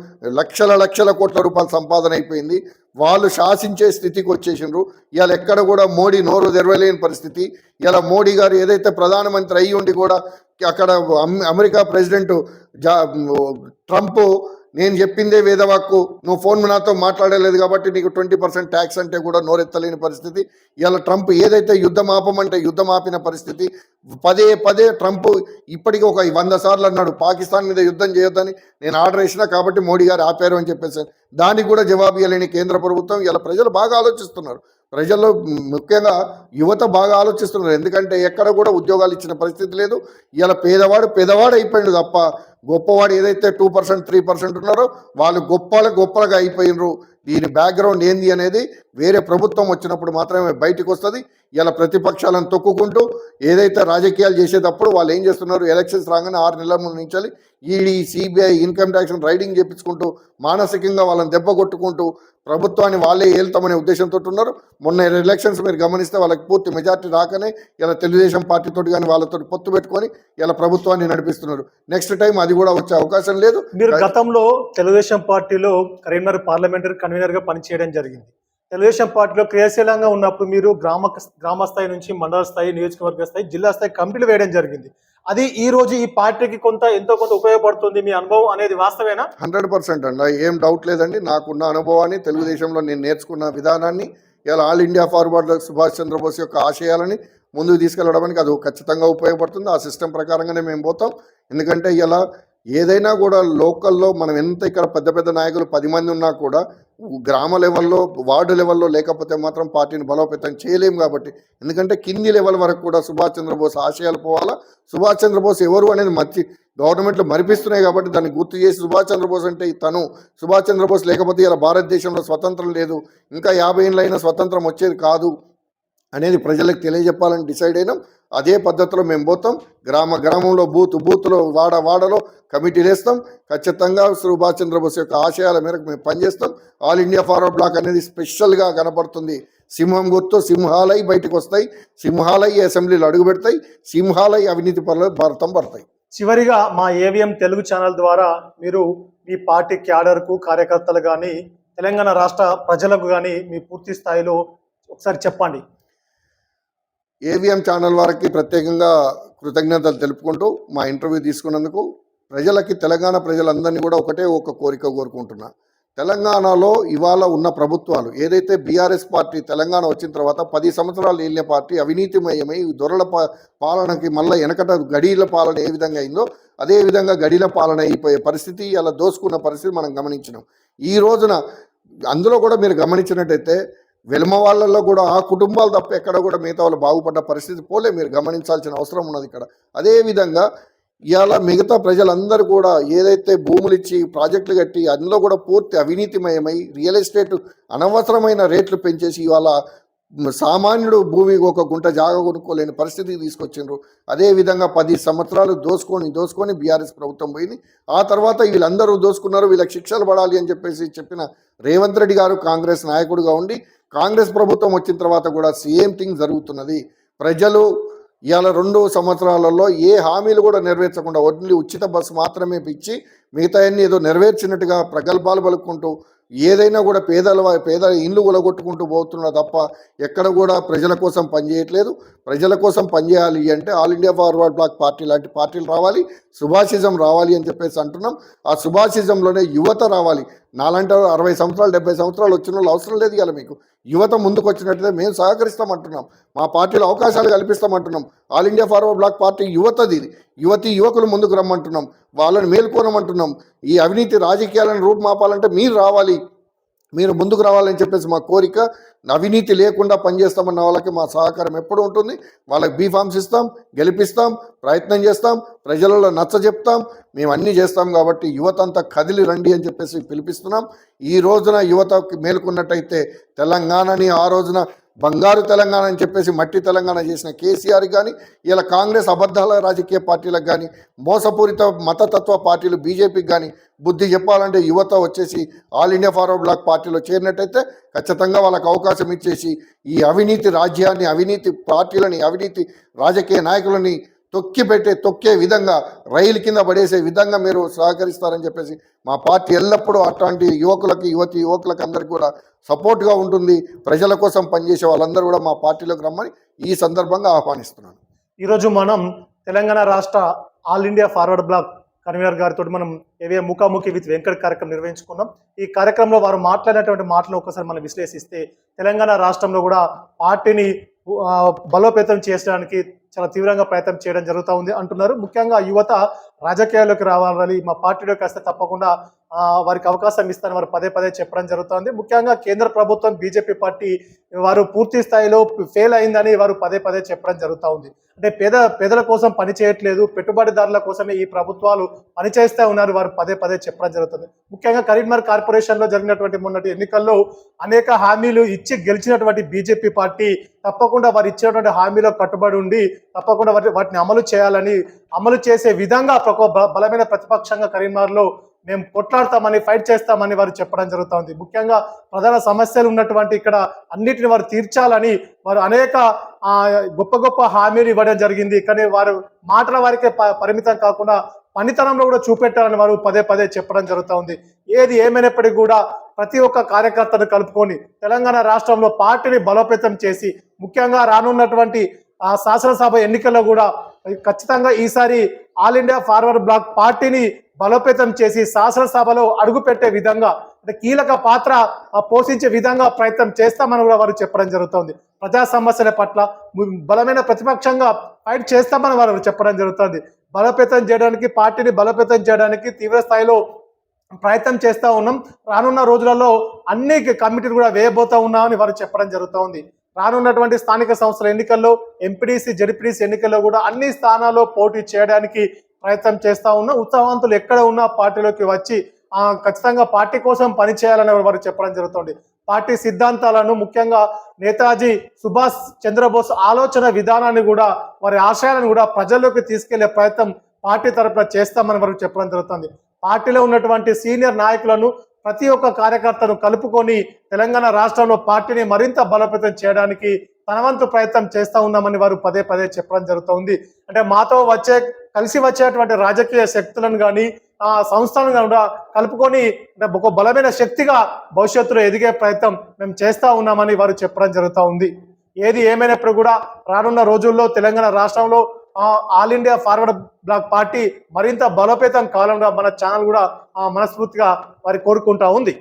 సంపాదన అయిపోయింది. వాళ్ళు శాసించే స్థితికి వచ్చేసిండ్రు. ఇవాళ ఎక్కడ కూడా మోడీ నోరు తెరవలేని పరిస్థితి. ఇలా మోడీ గారు ఏదైతే ప్రధానమంత్రి అయ్యి ఉండి కూడా అక్కడ అమెరికా ప్రెసిడెంట్ ట్రంప్ నేను చెప్పిందే వేదవాక్కు, నువ్వు ఫోన్ నాతో మాట్లాడలేదు కాబట్టి నీకు 20% ట్యాక్స్ అంటే కూడా నోరెత్తలేని పరిస్థితి. ఇలా ట్రంప్ ఏదైతే యుద్ధం ఆపమంటే యుద్ధం ఆపిన పరిస్థితి. పదే ట్రంప్ ఇప్పటికీ ఒక 100 సార్లు అన్నాడు పాకిస్తాన్ మీద యుద్ధం చేయొద్దని, నేను ఆర్డర్ వేసినా కాబట్టి మోడీ గారు ఆపారు అని చెప్పేసి. దానికి కూడా జవాబు ఇవ్వలేని కేంద్ర ప్రభుత్వం. ఇలా ప్రజలు బాగా ఆలోచిస్తున్నారు. ప్రజల్లో ముఖ్యంగా యువత బాగా ఆలోచిస్తున్నారు. ఎందుకంటే ఎక్కడ కూడా ఉద్యోగాలు ఇచ్చిన పరిస్థితి లేదు. ఇలా పేదవాడు అయిపోయిండు తప్ప గొప్పవాడు ఏదైతే 2% 3% ఉన్నారో వాళ్ళు గొప్పలుగా అయిపోయినరు. దీని బ్యాక్గ్రౌండ్ ఏంది అనేది వేరే ప్రభుత్వం వచ్చినప్పుడు మాత్రమే బయటకు వస్తుంది. ఇలా ప్రతిపక్షాలను తొక్కుకుంటూ ఏదైతే రాజకీయాలు చేసేటప్పుడు వాళ్ళు ఏం చేస్తున్నారు, ఎలక్షన్స్ రాగానే 6 నెలల ముందు నుంచి ED CBI income tax raiding చేపించుకుంటూ మానసికంగా వాళ్ళని దెబ్బ కొట్టుకుంటూ ప్రభుత్వాన్ని వాళ్ళే ఏళ్తామనే ఉద్దేశంతో ఉన్నారు. మొన్న ఎలక్షన్స్ మీరు గమనిస్తే వాళ్ళకి పూర్తి మెజార్టీ రాకనే ఇలా తెలుగుదేశం పార్టీతోటి కానీ వాళ్ళతో పొత్తు పెట్టుకొని ఇలా ప్రభుత్వాన్ని నడిపిస్తున్నారు. నెక్స్ట్ టైం అది కూడా వచ్చే అవకాశం లేదు. మీరు గతంలో తెలుగుదేశం పార్టీలో కరీంనగర్ పార్లమెంటరీ కన్వీనర్ గా పనిచేయడం జరిగింది. తెలుగుదేశం పార్టీలో క్రియాశీలంగా ఉన్నప్పుడు మీరు గ్రామ స్థాయి నుంచి మండల స్థాయి, నియోజకవర్గ స్థాయి, జిల్లా స్థాయి కమిటీలు వేయడం జరిగింది. అది ఈ రోజు ఈ పార్టీకి ఎంతో కొంత ఉపయోగపడుతుంది. మీ అనుభవం అనేది వాస్తవేనా? 100% అండి, ఏం డౌట్ లేదండి. నాకున్న అనుభవాన్ని, తెలుగుదేశంలో నేను నేర్చుకున్న విధానాన్ని, ఇలా all India forward Subhash Chandrabose యొక్క ఆశయాలని ముందుకు తీసుకెళ్ళడానికి అది ఖచ్చితంగా ఉపయోగపడుతుంది. ఆ సిస్టమ్ ప్రకారంగానే మేము పోతాం. ఎందుకంటే ఇలా ఏదైనా కూడా లోకల్లో మనం ఎంత ఇక్కడ పెద్ద నాయకులు 10 మంది ఉన్నా కూడా గ్రామ లెవెల్లో, వార్డు లెవెల్లో లేకపోతే మాత్రం పార్టీని బలోపేతం చేయలేము. కాబట్టి ఎందుకంటే కింది లెవెల్ వరకు కూడా సుభాష్ చంద్రబోస్ ఆశయాలు పోవాలా. సుభాష్ చంద్రబోస్ ఎవరు అనేది గవర్నమెంట్లు మరిపిస్తున్నాయి కాబట్టి దాన్ని గుర్తు చేసి సుభాష్ చంద్రబోస్ అంటే సుభాష్ చంద్రబోస్ లేకపోతే ఇలా భారతదేశంలో స్వతంత్రం లేదు, ఇంకా 50 ఏళ్ళైనా స్వతంత్రం వచ్చేది కాదు అనేది ప్రజలకు తెలియజెప్పాలని డిసైడ్ అయినాం. అదే పద్ధతిలో మేము పోతాం. గ్రామంలో బూత్లో వాడలో కమిటీలు వేస్తాం. ఖచ్చితంగా సుభాష్ చంద్రబోస్ యొక్క ఆశయాల మేరకు మేము పనిచేస్తాం. ఆల్ ఇండియా ఫార్వర్డ్ బ్లాక్ అనేది స్పెషల్గా కనపడుతుంది. సింహం గుర్తు, సింహాలై బయటకు వస్తాయి, సింహాలై అసెంబ్లీలో అడుగు పెడతాయి, సింహాలై అవినీతి పనులు భారతం పడతాయి. చివరిగా మా ఏవిఎం తెలుగు ఛానల్ ద్వారా మీరు మీ పార్టీ క్యాడర్కు, కార్యకర్తలు కానీ, తెలంగాణ రాష్ట్ర ప్రజలకు కానీ మీ పూర్తి స్థాయిలో ఒకసారి చెప్పండి. ఏవిఎం ఛానల్ వారికి ప్రత్యేకంగా కృతజ్ఞతలు తెలుపుకుంటూ మా ఇంటర్వ్యూ తీసుకున్నందుకు తెలంగాణ ప్రజలందరినీ కూడా ఒక కోరిక కోరుకుంటున్నా. తెలంగాణలో ఇవాళ ఉన్న ప్రభుత్వాలు ఏదైతే బీఆర్ఎస్ పార్టీ తెలంగాణ వచ్చిన తర్వాత 10 సంవత్సరాలు ఏలిన పార్టీ అవినీతిమయమై దొరల పాలనకి మళ్ళీ వెనకట గడీల పాలన ఏ విధంగా అయిందో అదే విధంగా గడీల పాలన అయిపోయే పరిస్థితి, అలా దోసుకున్న పరిస్థితి మనం గమనించినాం. ఈ రోజున అందులో కూడా మీరు గమనించినట్టయితే వెలుమ వాళ్ళల్లో కూడా ఆ కుటుంబాలు తప్ప ఎక్కడ కూడా మిగతా వాళ్ళు బాగుపడ్డ పరిస్థితి పోలే. మీరు గమనించాల్సిన అవసరం ఉన్నది ఇక్కడ. అదేవిధంగా ఇవాళ మిగతా ప్రజలందరూ కూడా ఏదైతే భూములు ఇచ్చి ప్రాజెక్టులు కట్టి అందులో కూడా పూర్తి అవినీతిమయమై రియల్ ఎస్టేట్ అనవసరమైన రేట్లు పెంచేసి ఇవాళ సామాన్యుడు భూమి ఒక గుంట జాగ కొనుక్కోలేని పరిస్థితికి తీసుకొచ్చిండ్రు. అదేవిధంగా 10 సంవత్సరాలు దోసుకొని బీఆర్ఎస్ ప్రభుత్వం పోయింది. ఆ తర్వాత వీళ్ళందరూ దోసుకున్నారు, వీళ్ళకి శిక్షలు పడాలి అని చెప్పిన రేవంత్ రెడ్డి గారు కాంగ్రెస్ నాయకుడిగా ఉండి కాంగ్రెస్ ప్రభుత్వం వచ్చిన తర్వాత కూడా సేమ్ థింగ్ జరుగుతున్నది. ప్రజలు ఇవాళ 2 సంవత్సరాలలో ఏ హామీలు కూడా నెరవేర్చకుండా ఓన్లీ ఉచిత బస్సు మాత్రమే ఇచ్చి మిగతా అన్ని ఏదో నెరవేర్చినట్టుగా ప్రగల్భాలు పలుకుంటూ ఏదైనా కూడా పేద ఇండ్లు కూలగొట్టుకుంటూ పోతున్నా తప్ప ఎక్కడ కూడా ప్రజల కోసం పనిచేయట్లేదు. ప్రజల కోసం పనిచేయాలి అంటే all India forward black party లాంటి పార్టీలు రావాలి, సుభాషిజం రావాలి అని చెప్పేసి అంటున్నాం. ఆ సుభాషిజంలోనే యువత రావాలి. నాలంటే 60 సంవత్సరాలు 70 సంవత్సరాలు వచ్చిన వాళ్ళు అవసరం లేదు. ఇవాళ మీకు యువత ముందుకు వచ్చినట్లయితే మేము సహకరిస్తామంటున్నాం, మా పార్టీలో అవకాశాలు కల్పిస్తామంటున్నాం. All India forward black party యువతది, యువకులు ముందుకు రమ్మంటున్నాం, వాళ్ళని మేల్కోనమంటున్నాం. ఈ అవినీతి రాజకీయాలను రూపుమాపాలంటే మీరు రావాలి, మీరు ముందుకు రావాలని చెప్పేసి మా కోరిక. అవినీతి లేకుండా పనిచేస్తామన్న వాళ్ళకి మా సహకారం ఎప్పుడు ఉంటుంది. వాళ్ళకి బీఫామ్స్ ఇస్తాం, గెలిపిస్తాం, ప్రయత్నం చేస్తాం, ప్రజలలో నచ్చ చెప్తాం, మేము అన్నీ చేస్తాం. కాబట్టి యువత అంతా కదిలి రండి అని చెప్పేసి పిలిపిస్తున్నాం. ఈ రోజున యువతకి మేలుకున్నట్టయితే తెలంగాణని ఆ రోజున బంగారు తెలంగాణ అని చెప్పేసి మట్టి తెలంగాణ చేసిన కేసీఆర్ కానీ, ఇలా కాంగ్రెస్ అబద్ధాల రాజకీయ పార్టీలకు కానీ, మోసపూరిత మతతత్వ పార్టీలు బీజేపీకి కానీ బుద్ధి చెప్పాలంటే యువత వచ్చేసి ఆల్ ఇండియా ఫార్వర్డ్ బ్లాక్ పార్టీలో చేరినట్టయితే ఖచ్చితంగా వాళ్ళకి అవకాశం ఇచ్చేసి ఈ అవినీతి రాజ్యాన్ని, అవినీతి పార్టీలని, అవినీతి రాజకీయ నాయకులని తొక్కే విధంగా, రైలు కింద పడేసే విధంగా మీరు సహకరిస్తారని చెప్పేసి మా పార్టీ ఎల్లప్పుడూ అట్లాంటి యువకులకు అందరికీ కూడా సపోర్ట్గా ఉంటుంది. ప్రజల కోసం పనిచేసే వాళ్ళందరూ కూడా మా పార్టీలోకి రమ్మని ఈ సందర్భంగా ఆహ్వానిస్తున్నాను. ఈరోజు మనం తెలంగాణ రాష్ట్ర all India forward bloc convener గారితో మనం ఏవే ముఖాముఖి విత్ వెంకట్ కార్యక్రమం నిర్వహించుకున్నాం. ఈ కార్యక్రమంలో వారు మాట్లాడినటువంటి మాటలు ఒకసారి మనం విశ్లేషిస్తే తెలంగాణ రాష్ట్రంలో కూడా పార్టీని బలోపేతం చేయడానికి చాలా తీవ్రంగా ప్రయత్నం చేయడం జరుగుతూ ఉంది అంటున్నారు. ముఖ్యంగా యువత రాజకీయాల్లోకి రావాలి, మా పార్టీలోకి వస్తే తప్పకుండా వారికి అవకాశం ఇస్తారని వారు పదే చెప్పడం జరుగుతుంది. ముఖ్యంగా కేంద్ర ప్రభుత్వం బీజేపీ పార్టీ వారు పూర్తి స్థాయిలో ఫెయిల్ అయిందని వారు పదే చెప్పడం జరుగుతూ ఉంది. అంటే పేదల కోసం పని చేయట్లేదు, పెట్టుబడిదారుల కోసమే ఈ ప్రభుత్వాలు పనిచేస్తూ ఉన్నారు వారు పదే చెప్పడం జరుగుతుంది. ముఖ్యంగా కరీంనగర్ కార్పొరేషన్లో జరిగినటువంటి మొన్నటి ఎన్నికల్లో అనేక హామీలు ఇచ్చి గెలిచినటువంటి బీజేపీ పార్టీ తప్పకుండా వారు ఇచ్చినటువంటి హామీలో కట్టుబడి ఉండి తప్పకుండా వాటిని అమలు చేసే విధంగా బలమైన ప్రతిపక్షంగా కరీంనగర్లో మేము కొట్లాడతామని, ఫైట్ చేస్తామని వారు చెప్పడం జరుగుతుంది. ముఖ్యంగా ప్రధాన సమస్యలు ఉన్నటువంటి ఇక్కడ అన్నిటిని వారు తీర్చాలని వారు అనేక గొప్ప హామీలు ఇవ్వడం జరిగింది. కానీ వారు మాటల వారికే పరిమితం కాకుండా పనితనంలో కూడా చూపెట్టాలని వారు పదే చెప్పడం జరుగుతుంది. ఏది ఏమైనప్పటికీ కూడా ప్రతి ఒక్క కార్యకర్తను కలుపుకొని తెలంగాణ రాష్ట్రంలో పార్టీని బలోపేతం చేసి ముఖ్యంగా రానున్నటువంటి శాసనసభ ఎన్నికల్లో కూడా ఖచ్చితంగా ఈసారి ఆల్ ఇండియా ఫార్వర్డ్ బ్లాక్ పార్టీని బలోపేతం చేసి శాసనసభలో అడుగుపెట్టే విధంగా, అంటే కీలక పాత్ర పోషించే విధంగా ప్రయత్నం చేస్తామని కూడా వారు చెప్పడం జరుగుతుంది. ప్రజా సమస్యల పట్ల బలమైన ప్రతిపక్షంగా ఫైట్ చేస్తామని వారు చెప్పడం జరుగుతుంది. పార్టీని బలోపేతం చేయడానికి తీవ్ర స్థాయిలో ప్రయత్నం చేస్తూ ఉన్నాం. రానున్న రోజులలో అన్ని కమిటీలు కూడా వేయబోతూ ఉన్నామని వారు చెప్పడం జరుగుతూ ఉంది. రానున్నటువంటి స్థానిక సంస్థల ఎన్నికల్లో ఎంపీడీసీ, జెడ్పీటీసీ ఎన్నికల్లో కూడా అన్ని స్థానాల్లో పోటీ చేయడానికి ప్రయత్నం చేస్తూ ఉన్నాం. ఉత్సాహవంతులు ఎక్కడ ఉన్నా పార్టీలోకి వచ్చి ఖచ్చితంగా పార్టీ కోసం పనిచేయాలని వారు చెప్పడం జరుగుతుంది. పార్టీ సిద్ధాంతాలను, ముఖ్యంగా నేతాజీ సుభాష్ చంద్రబోస్ ఆలోచన విధానాన్ని కూడా, వారి ఆశయాలను కూడా ప్రజల్లోకి తీసుకెళ్లే ప్రయత్నం పార్టీ తరఫున చేస్తామని వారు చెప్పడం జరుగుతుంది. పార్టీలో ఉన్నటువంటి సీనియర్ నాయకులను, ప్రతి ఒక్క కార్యకర్తను కలుపుకొని తెలంగాణ రాష్ట్రంలో పార్టీని మరింత బలోపేతం చేయడానికి తన వంతు ప్రయత్నం చేస్తూ ఉన్నామని వారు పదే చెప్పడం జరుగుతుంది. అంటే మాతో కలిసి వచ్చేటువంటి రాజకీయ శక్తులను కానీ సంస్థలను కూడా కలుపుకొని ఒక బలమైన శక్తిగా భవిష్యత్తులో ఎదిగే ప్రయత్నం మేము చేస్తూ ఉన్నామని వారు చెప్పడం జరుగుతూ ఉంది. ఏది ఏమైనప్పుడు కూడా రానున్న రోజుల్లో తెలంగాణ రాష్ట్రంలో all India forward black party మరింత బలోపేతం కావాలని మన ఛానల్ కూడా మనస్ఫూర్తిగా వారి కోరుకుంటా ఉంది.